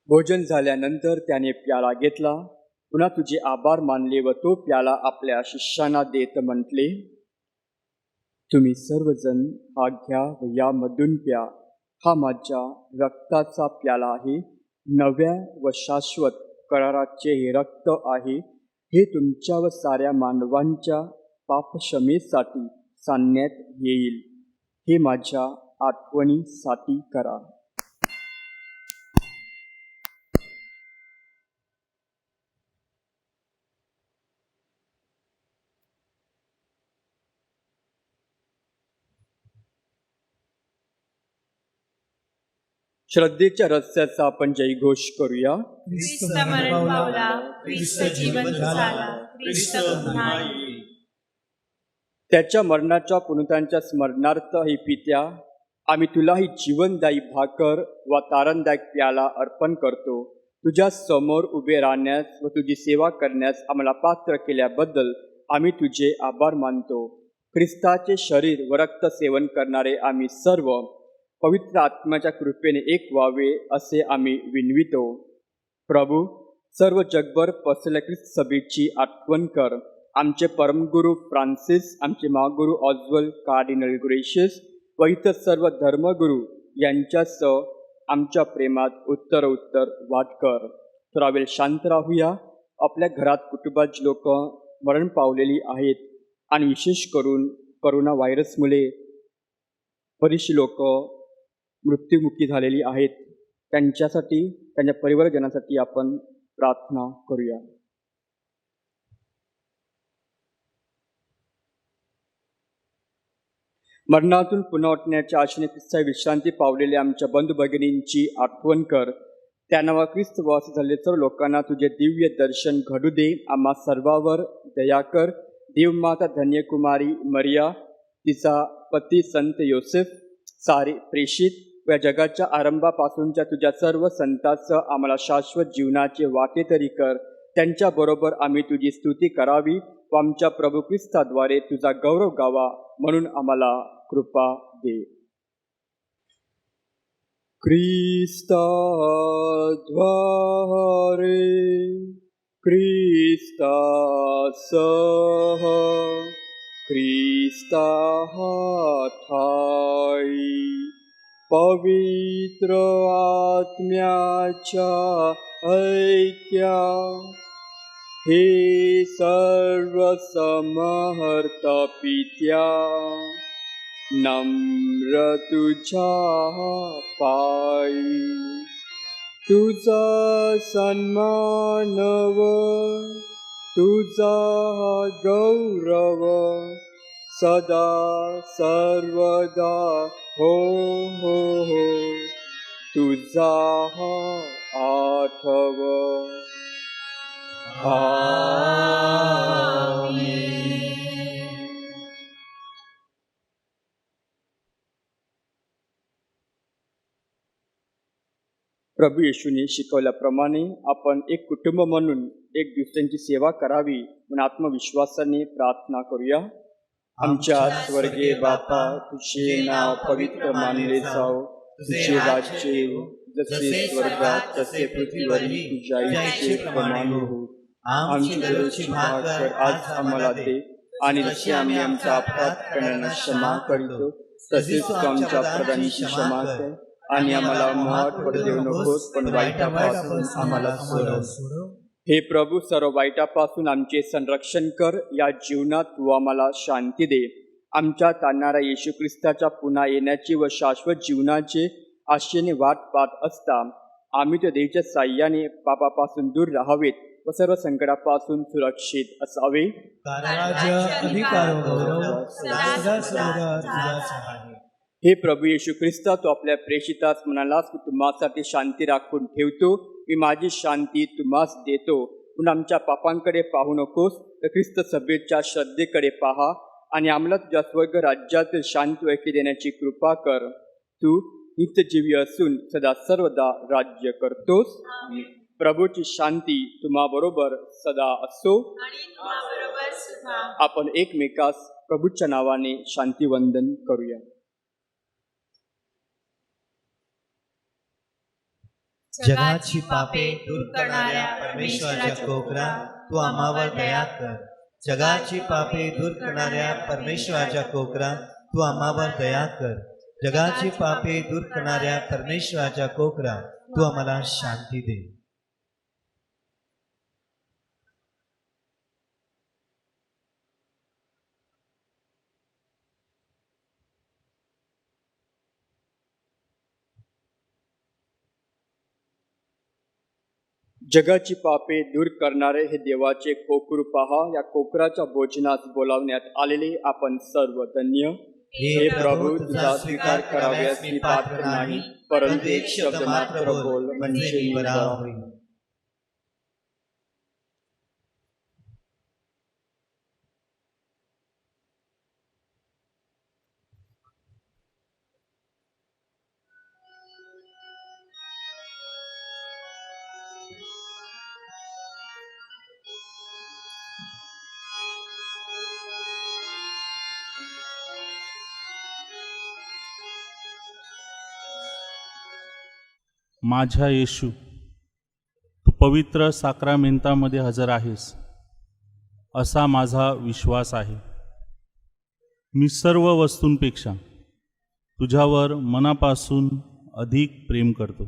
भोजन झाल्यानंतर त्याने प्याला घेतला, पुन्हा तुझे आभार मानले व तो प्याला आपल्या शिष्यांना देत म्हटले, तुम्ही सर्वजण हा घ्या व यामधून प्या. हा माझ्या रक्ताचा प्याला आहे, नव्या व शाश्वत कराराचे हे रक्त आहे. हे तुमच्या व साऱ्या मानवांच्या पापक्षमेसाठी सांगण्यात येईल. हे माझ्या आठवणीसाठी करा. श्रद्धेच्या रस्त्याचा आपण जयघोष करूया. ख्रिस्त मरण पावला, ख्रिस्त जीवन झाला, ख्रिस्त पुन्हा येईल. त्याच्या मरणाच्या पुनरुत्थानाच्या स्मरणार्थ हे पित्या, आम्ही तुला ही जीवनदायी भाकर व तारणदायक प्याला अर्पण करतो. तुझ्या समोर उभे राहण्यास व तुझी सेवा करण्यास आम्हाला पात्र केल्याबद्दल आम्ही तुझे आभार मानतो. ख्रिस्ताचे शरीर व रक्त सेवन करणारे आम्ही सर्व पवित्र आत्म्याच्या कृपेने एक व्हावे असे आम्ही विनवितो. प्रभू, सर्व जगभर पसरलेल्या ख्रिस्त सभेची आठवण कर. आमचे परमगुरू फ्रान्सिस, आमचे महागुरू ऑजवल कार्डिनल ग्रेशियस व इतर सर्व धर्मगुरू यांच्यासह आमच्या प्रेमात उत्तर वाढ कर. तर आवेल शांत राहूया. आपल्या घरात कुटुंबात जी लोक मरण पावलेली आहेत आणि विशेष करून करोना व्हायरसमुळे बरीचशी लोक मृत्युमुखी झालेली आहेत, त्यांच्यासाठी, त्यांच्या परिवारजनासाठी आपण प्रार्थना करूया. मरणातून पुन्हा उठण्याच्या आशेने ख्रिस्ता विश्रांती पावलेल्या आमच्या बंधू भगिनींची आठवण कर. त्यांना ख्रिस्त वासी झाले सर्व लोकांना तुझे दिव्य दर्शन घडू दे. आम्हा सर्वावर दया कर. देवमाता धन्यकुमारी मरिया, तिचा पती संत योसेफ, सारे प्रेषित व जगाच्या आरंभापासूनच्या तुझ्या सर्व संतांसह आम्हाला शाश्वत जीवनाचे वाटेतरी कर. त्यांच्याबरोबर आम्ही तुझी स्तुती करावी व आमच्या प्रभू ख्रिस्ताद्वारे तुझा गौरव गावा म्हणून आम्हाला कृपा दे. ख्रिस्ताद्वारे ख्रिस्तासह ख्रिस्ता ठाई पवित्र आत्म्याच्या ऐक्या हे सर्व समर्थ पित्या नम्र तुझ्या पायी तुझा सन्मानव तुझा गौरव सदा सर्वदा हो हो हो तुझा आठव. प्रभू येशूने शिकवल्याप्रमाणे आपण एक कुटुंब म्हणून एक दुसऱ्यांची सेवा करावी म्हणून आत्मविश्वासाने प्रार्थना करूया. आमच्या स्वर्गीय बापा, तुझे नाव पवित्र मानले जाओ. तुझे राज्य येवो. जसे स्वर्गात तसे पृथ्वीवरही तुझ्या इच्छे प्रमाणे हो. आमची दररोजची भाकर आज आम्हाला दे आणि जसे आम्ही आमचा अपराध करण्याला क्षमा करतो तसेच तू आमच्या अपराधांची क्षमा कर आणि आम्हाला मोहात पडू देऊ नकोस पण वाईटापासून आम्हाला सोडव. हे प्रभू, सर्व वाईटापासून आमचे संरक्षण कर. या जीवनात तू आम्हाला शांती दे. आमच्यात आणणाऱ्या येशू ख्रिस्ताच्या पुन्हा येण्याची व शाश्वत जीवनाचे आशेने वाट पाहत असता आम्ही त्या देवाच्या साह्याने पापापासून दूर राहावेत व सर्व संकटापासून सुरक्षित असावे. राज्य, अधिकार व गौरव सदा सर्वदा तुझ्याच आहे. हे प्रभू येशू ख्रिस्ता, तू आपल्या प्रेषितास म्हणालास की तुम्हासाठी शांती राखून ठेवतो. मी माझी शांती तुम्हास देतो. म्हणून आमच्या पापांकडे पाहू नकोस तर ख्रिस्त सभेच्या श्रद्धेकडे पहा आणि आम्हाला तुझ्या स्वर्ग राज्यातील शांती व ऐक्य देण्याची कृपा कर. तू नित्यजीवी असून सदा सर्वदा राज्य करतोस. प्रभूची शांती तुम्हा बरोबर सदा असो. आपण एकमेकास प्रभूच्या नावाने शांतिवंदन करूया. जगाची पापे दूर करणाऱ्या परमेश्वराच्या कोकरा, तू आम्हावर दया कर. जगाची पापे दूर करणाऱ्या परमेश्वराच्या कोकरा, तू आम्हावर दया कर. जगाची पापे दूर करणाऱ्या परमेश्वराच्या कोकरा, तू आम्हाला शांती दे. जगाची पापे दूर करणारे हे देवाचे कोकरू पहा. या कोकराच्या भोजनास बोलावण्यात आलेले आपण सर्व धन्य. हे प्रभू, तुझा स्वीकार कराव्यास मी पात्र नाही, परंतु एक शब्द मात्र बोल म्हणजे मी बरा होईन. माझ्या येशू, तू पवित्र साक्रामेंतामध्ये हजर आहेस असा माझा विश्वास आहे. मी सर्व वस्तूंपेक्षा तुझ्यावर मनापासून अधिक प्रेम करतो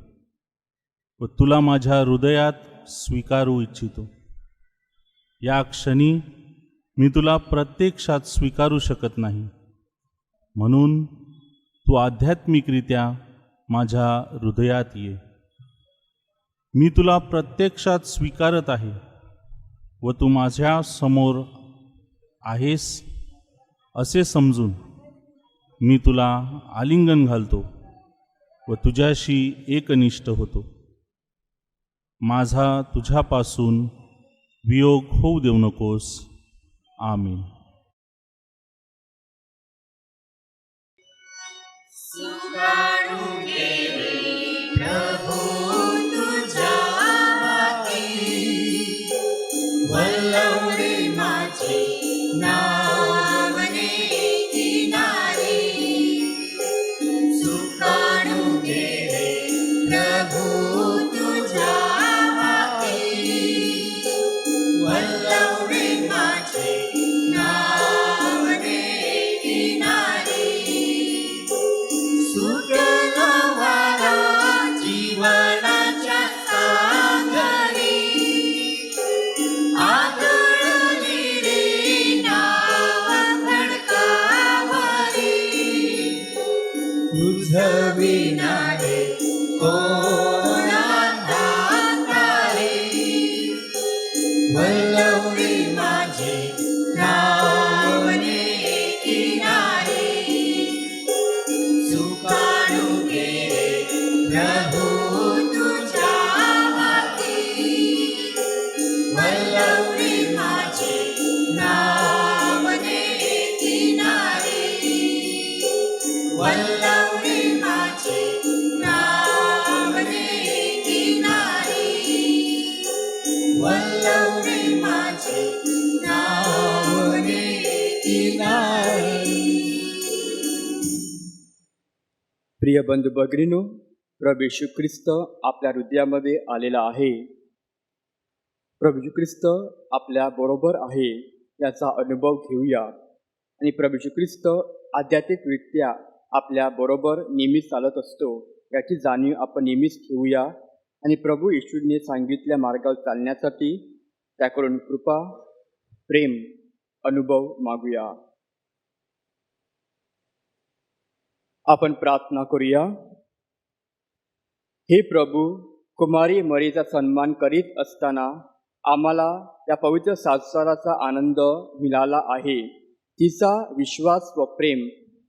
व तुला माझ्या हृदयात स्वीकारू इच्छितो. या क्षणी मी तुला प्रत्यक्षात स्वीकारू शकत नाही, म्हणून तू आध्यात्मिकरित्या माझ्या हृदयात ये. मी तुला प्रत्यक्षात स्वीकारत आहे व तू माझ्या समोर आहेस असे समजून मी तुला आलिंगन घालतो व तुझ्याशी एकनिष्ठ होतो. माझा तुझ्यापासून वियोग होऊ देऊ नकोस. आमीन. प्रभु तुझ्या हाती, वल्लवडे माझे नावने किनारे, सुकाणू गेले प्रभु तुझ्या हाती, वल्लवडे माझे नावने किनारे, सुटला वारा जीवनाच्या सागरी, आदळली रे नाव खडकावरी, तुझ विना रे कोण अंधारे, वल्लवडे माझे नावने किनारे, सुकाणू गेले प्रभु तुझ्या हाती, वल्लवडे माझे नावने किनारे, वल्लवडे माझे नावने किनारे, वल्लवडे माझे नावने किनारे. प्रिय बंधू भगिनींनो, प्रभू येशू ख्रिस्त आपल्या हृदयामध्ये आलेला आहे. प्रभू येशू ख्रिस्त आपल्या बरोबर आहे याचा अनुभव घेऊया आणि प्रभू येशू ख्रिस्त आध्यात्मिकरित्या आपल्या बरोबर नेहमी चालत असतो याची जाणीव आपण नेहमीच ठेवूया आणि प्रभू येशूने सांगितल्या मार्गावर चालण्यासाठी त्याकडून कृपा, प्रेम, अनुभव मागूया. आपण प्रार्थना करूया. हे प्रभू, कुमारी मरीचा सन्मान करीत असताना आम्हाला त्या पवित्र संस्काराचा आनंद मिळाला आहे. तिचा विश्वास व प्रेम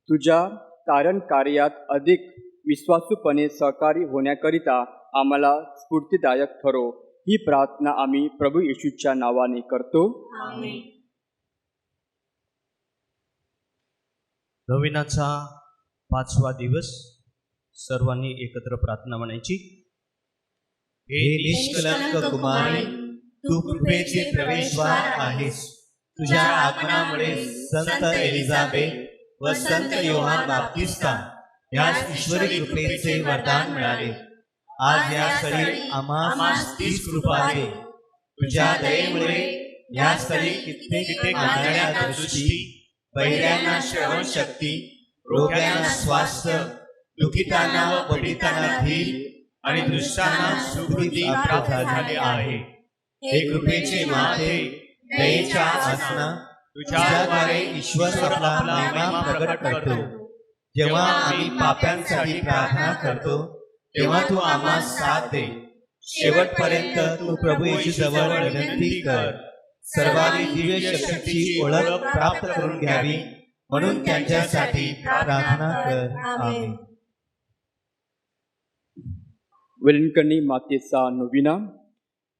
तुझ्या तारण कार्यात अधिक विश्वासूपणे सहकारी होण्याकरिता आम्हाला स्फूर्तिदायक ठरो. ही प्रार्थना आम्ही प्रभू येशूच्या नावाने करतो. आमेन. नवीनाचा 5वा दिवस. सर्वांनी एकत्र प्रार्थना म्हणायची. हे निष्कलंक कुमारी, तू कृपेचे प्रवेशद्वार आहेस. तुझ्या आगमनामुळे संत एलिझाबेथ व संत योहान बाप्तिस्ता यास ईश्वरी कृपेचे वरदान मिळाले. आज या स्थळी आम्हास तीच कृपा दे. तुझ्या दयेमुळे या स्थळी कित्येक आंधळ्या दृष्टी, बहिऱ्यांना श्रवण शक्ती, रोग्यांना स्वास्थ्य, दुखितांना व पीडितांना धीर आणि दृष्टांना सुखवृत्ती प्राप्त झाले आहे. हे कृपेचे माते, दयेच्या आसना, तुझ्याद्वारे ईश्वर आपला महिमा प्रगट करतो. जेव्हा आम्ही पाप्यांसाठी प्रार्थना करतो तेव्हा तू आम्हास साथ दे. शेवटपर्यंत तू प्रभू येशू जवळ विनंती कर. सर्वांनी दिव्य शक्तीची ओळख प्राप्त करून घ्यावी म्हणून त्यांच्यासाठी प्रार्थना कर. आमेन. वेलणकरणी मातेचा नोविना.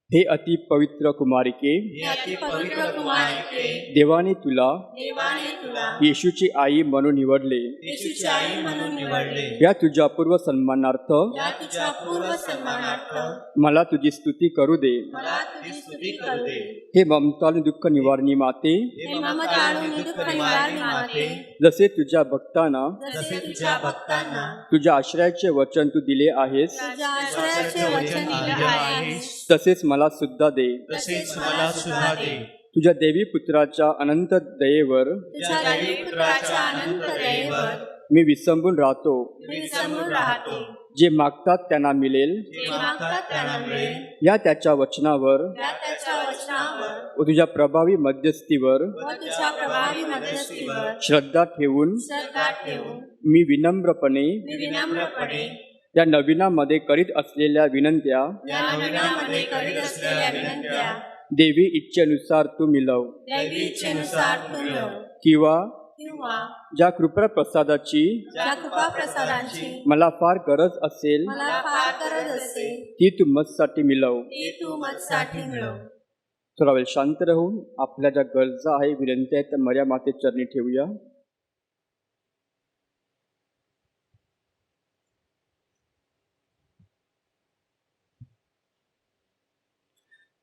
हे अति पवित्र कुमारिके, हे अति पवित्र कुमारिके, देवाने तुला देवाने तुला येशूची आई म्हणून निवडले. येशूची आई म्हणून निवडले. या तुझ्या पूर्व सन्मानार्थ या तुझ्या पूर्व सन्मानार्थ मला तुझी स्तुती करू दे. मला तुझी स्तुती करू दे. हे ममताळू दुःख निवारणी माते, हे ममताळू दुःख निवारणी माते, जसे तुझ्या भक्तांना जसे तुझ्या भक्तांना तुझ्या आश्रयाचे वचन तू दिले आहेस, तुझ्या आश्रयाचे वचन दिले आहेस, तसेच मला सुद्धा दे. तसेच मला सुद्धा दे. तुझ्या देवी पुत्राच्या अनंत दयेवर तुझ्या दैवी पुत्राच्या अनंत दयेवर मी विसंबून राहतो. मी समोर राहतो. जे मागतात त्यांना मिळेल जे मागतात त्यांना मिळेल. या त्याच्या वचनावर या त्याच्या वचनावर व तुझ्या प्रभावी मध्यस्थीवर व तुझ्या प्रभावी मध्यस्थीवर श्रद्धा ठेवून श्रद्धा ठेवून मी विनम्रपणे मी विनम्रपणे या नवीनामध्ये करीत असलेल्या विनंत्या या नवीनामध्ये करीत असलेल्या विनंत्या देवी इच्छेनुसार तू मिळव. दैवी इच्छेनुसार तू मिळव. किंवा किंवा ज्या कृपा प्रसादाची ज्या कृपा प्रसादांची मला फार गरज असेल मला फार गरज असेल ती तू मजसाठी मिळव. ती तू माझ्यासाठी मिळव. थोडा वेळ शांत राहून आपल्या ज्या गरजा आहे, विनंत्या आहेत, त्या मर्या माते चरणी ठेवूया.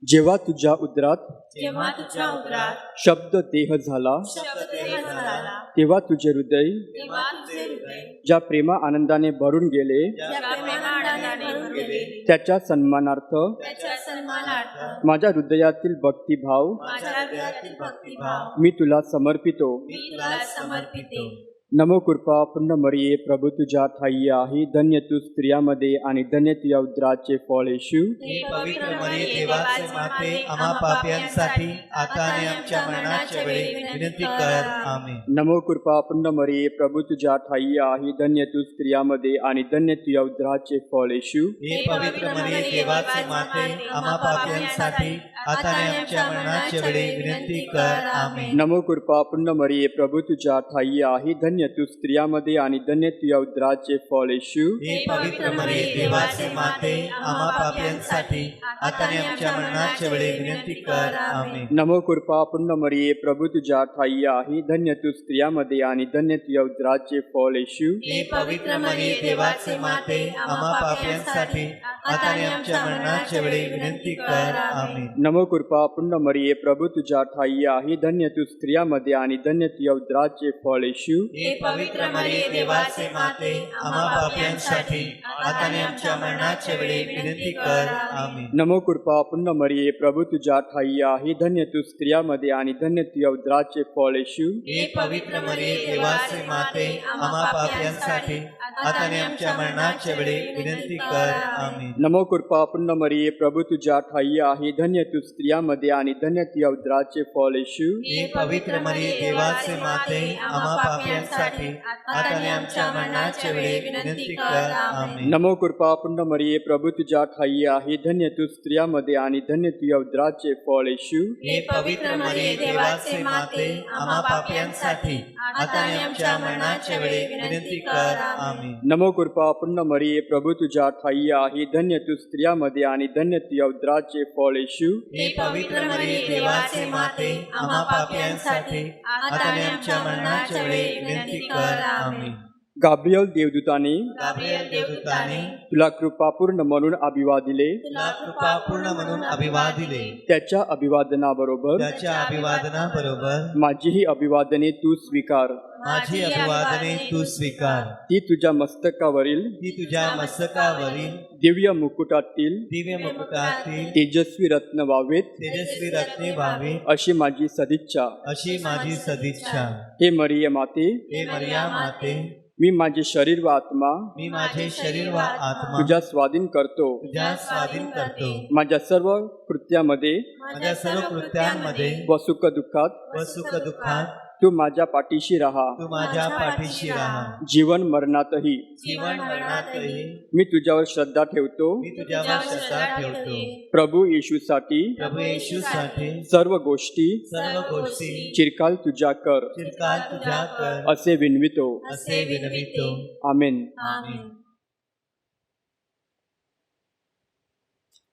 जेव्हा तुझ्या उदरात जेव्हा तुझ्या उदरात शब्द देह झाला, शब्ददेह झाला, तेव्हा तुझे हृदय तेव्हा तुझे हृदय ज्या प्रेमा आनंदाने भरून गेले, ज्या प्रेमानंदाने भरून गेले, त्याच्या सन्मानार्थ त्याच्या सन्मानार्थ माझ्या हृदयातील भक्तिभाव माझ्या हृदयातील भक्तिभाव मी तुला समर्पितो. मी तुला समर्पिते. नमो कृपा पूर्ण मरिये, प्रभू तुझ्या ठाई आहे. धन्य तू स्त्रियामध्ये आणि धन्य तुझ्या उदराचे फळ येशू. हे पवित्र मरिये, देवाचे माते, आम्हा पाप्यांसाठी आता आणि आमच्या मरणाच्या वेळी विनंती कर. आमेन. नमो कृपा पूर्ण मरिये, प्रभू तुझ्या ठाई आहे. धन्य तू स्त्रियामध्ये आणि धन्य तुझ्या उदराचे फळ येशू. हे पवित्र मरिये, देवाचे माते, आम्हा पाप्यांसाठी आता आणि आमच्या मरणाच्या वेळी विनंती कर. आमेन. नमो कृपा पूर्ण मरिये, प्रभू तुझ्या ठाई आहे. धन्य तू स्त्रियामध्ये आणि धन्य तुझ्या उदराचे फळ येशू. हे पवित्र मरिये, देवाचे माते, आम्हा पाप्यांसाठी आता आणि आमच्या मरणाच्या वेळी विनंती कर. आमेन. नमो कृपा पूर्ण मरिये, प्रभू तुझ्या ठाई आहे. धन्य तू स्त्रियामध्ये आणि धन्य तुझ्या उदराचे फळ येशू. हे पवित्र मरिये, देवाचे माते, आम्हा पाप्यांसाठी आता आणि आमच्या मरणाच्या वेळी विनंती कर. आमेन. नमो कृपा पूर्ण मरिये, प्रभू तुझ्या ठाई आहे. धन्य तू स्त्रियामध्ये आणि धन्य तुझ्या उदराचे फळ येशू. हे पवित्र मरिये, देवाचे माते, आम्हा पाप्यांसाठी आता आणि आमच्या मरणाच्या वेळी विनंती कर. आमेन. नमो कृपा पूर्ण मरिये, प्रभू तुझ्या ठाई आहे. धन्य तू स्त्रियामध्ये आणि धन्य तुझ्या उदराचे फळ येशू. हे पवित्र मरिये, देवाचे माते, आम्हा पाप्यांसाठी आता आणि आमच्या मरणाच्या वेळी विनंती कर. आमेन. नमो कृपा पूर्ण मरिये, प्रभू तुझ्या ठाई आहे. धन्य तू स्त्रियामध्ये आणि धन्य तुझ्या उदराचे फळ येशू. हे पवित्र मरिये, देवाचे माते, आम्हा पाप्यांसाठी आता आणि आमच्या मरणाच्या वेळी विनंती कर. आमेन. नमो कृपा पूर्ण मरिये, प्रभू तुझ्या ठाई आहे. धन्य तू स्त्रियामध्ये आणि धन्य तुझ्या उदराचे फळ येशू. हे पवित्र मरिये, देवाचे माते, आम्हा पाप्यांसाठी आता आणि आमच्या मरणाच्या वेळी विनंती कर. आमेन. नमो कृपा पूर्ण मरिये, प्रभू तुझ्या ठाई आहे. धन्य तू स्त्रियामध्ये आणि धन्य तुझ्या उदराचे फळ येशू. हे पवित्र मरिये, देवाचे माते, आम्हा पाप्यांसाठी आता आणि आमच्या मरणाच्या वेळी विनंती कर. आमेन. गाब्रिएल देवदूताने गाब्रिएल देवदूताने तुला कृपापूर्ण म्हणून अभिवादिले. तुला कृपापूर्ण म्हणून अभिवादिले. त्याच्या अभिवादनाबरोबर त्याच्या अभिवादनाबरोबर माझीही अभिवादने तू स्वीकार. माझी अभिवादने तू स्वीकार. ती तुझ्या मस्तकावरील ती तुझ्या मस्तकावरील दिव्य मुकुटातील दिव्य मुकुटातील तेजस्वी रत्न व्हावेत तेजस्वी रत्ने व्हावे अशी माझी सदिच्छा. अशी माझी सदिच्छा. हे मरिये माते, हे मरिया माते, मी माझे शरीर व आत्मा मी माझे शरीर व आत्मा तुझ्या स्वाधीन करतो. तुझ्या स्वाधीन करतो. माझ्या सर्व कृत्यामध्ये माझ्या सर्व कृत्यांमध्ये व सुख दुःखात व सुख दुःखात तू माझ्या पाठीशी राहा. तू माझ्या पाठीशी राहा. जीवन मरणातही जीवन मरणातही मी तुझ्यावर श्रद्धा ठेवतो. मी तुझ्यावर श्रद्धा ठेवतो. प्रभू येशूसाठी प्रभू येशूसाठी सर्व गोष्टी सर्व गोष्टी चिरकाल तुझ्या कर चिरकाल तुझ्या कर असे विनवितो. असे विनवितो. आमेन. आमेन.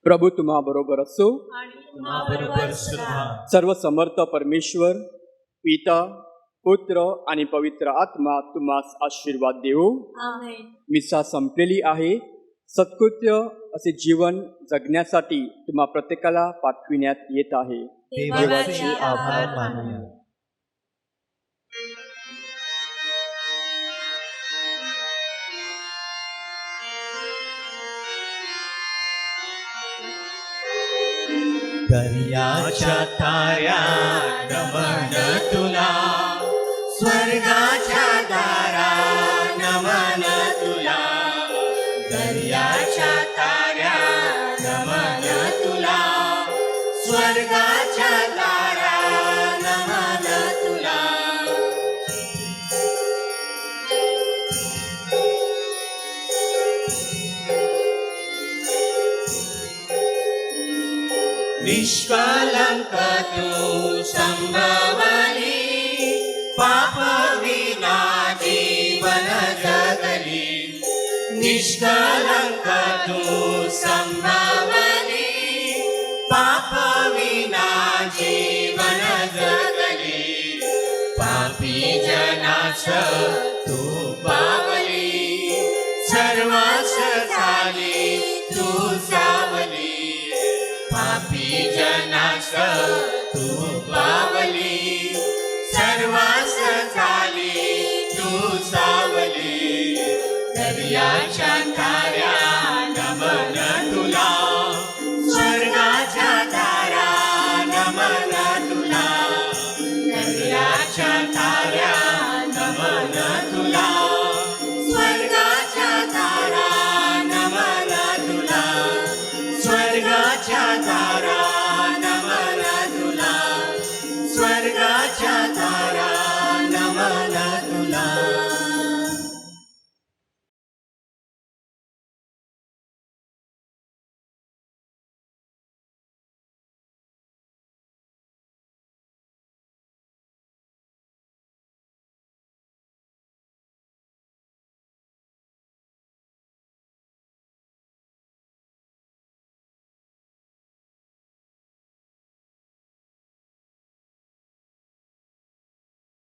प्रभू तुम्हा बरोबर असो. बरोबर सुद्धा सर्व समर्थ परमेश्वर पिता पुत्र आणि पवित्र आत्मा तुम्हास आशीर्वाद देऊ. आमेन. मिसा संपलेली आहे. सत्कृत्य असे जीवन जगण्यासाठी तुम्हा प्रत्येकाला पाठविण्यात येत आहे. देवाचे आभार मानूया. दर्याच्या ताऱ्या नमन तुला, स्वर्गाच्या दारा नमन तुला. दर्याच्या ताऱ्या नमन तुला, स्वर्गाच्या दारा नमन तुला. निष्कलंक तू संभवली, पाप विना जीवन जगली. निष्कलंक तू संभवली, पाप विना जीवन जगली. पापी जनास तू पावली, सर्वांस झाली तू सावली. पापी जनास तू पावली, सर्वांस झाली तू सावली. दर्याच्या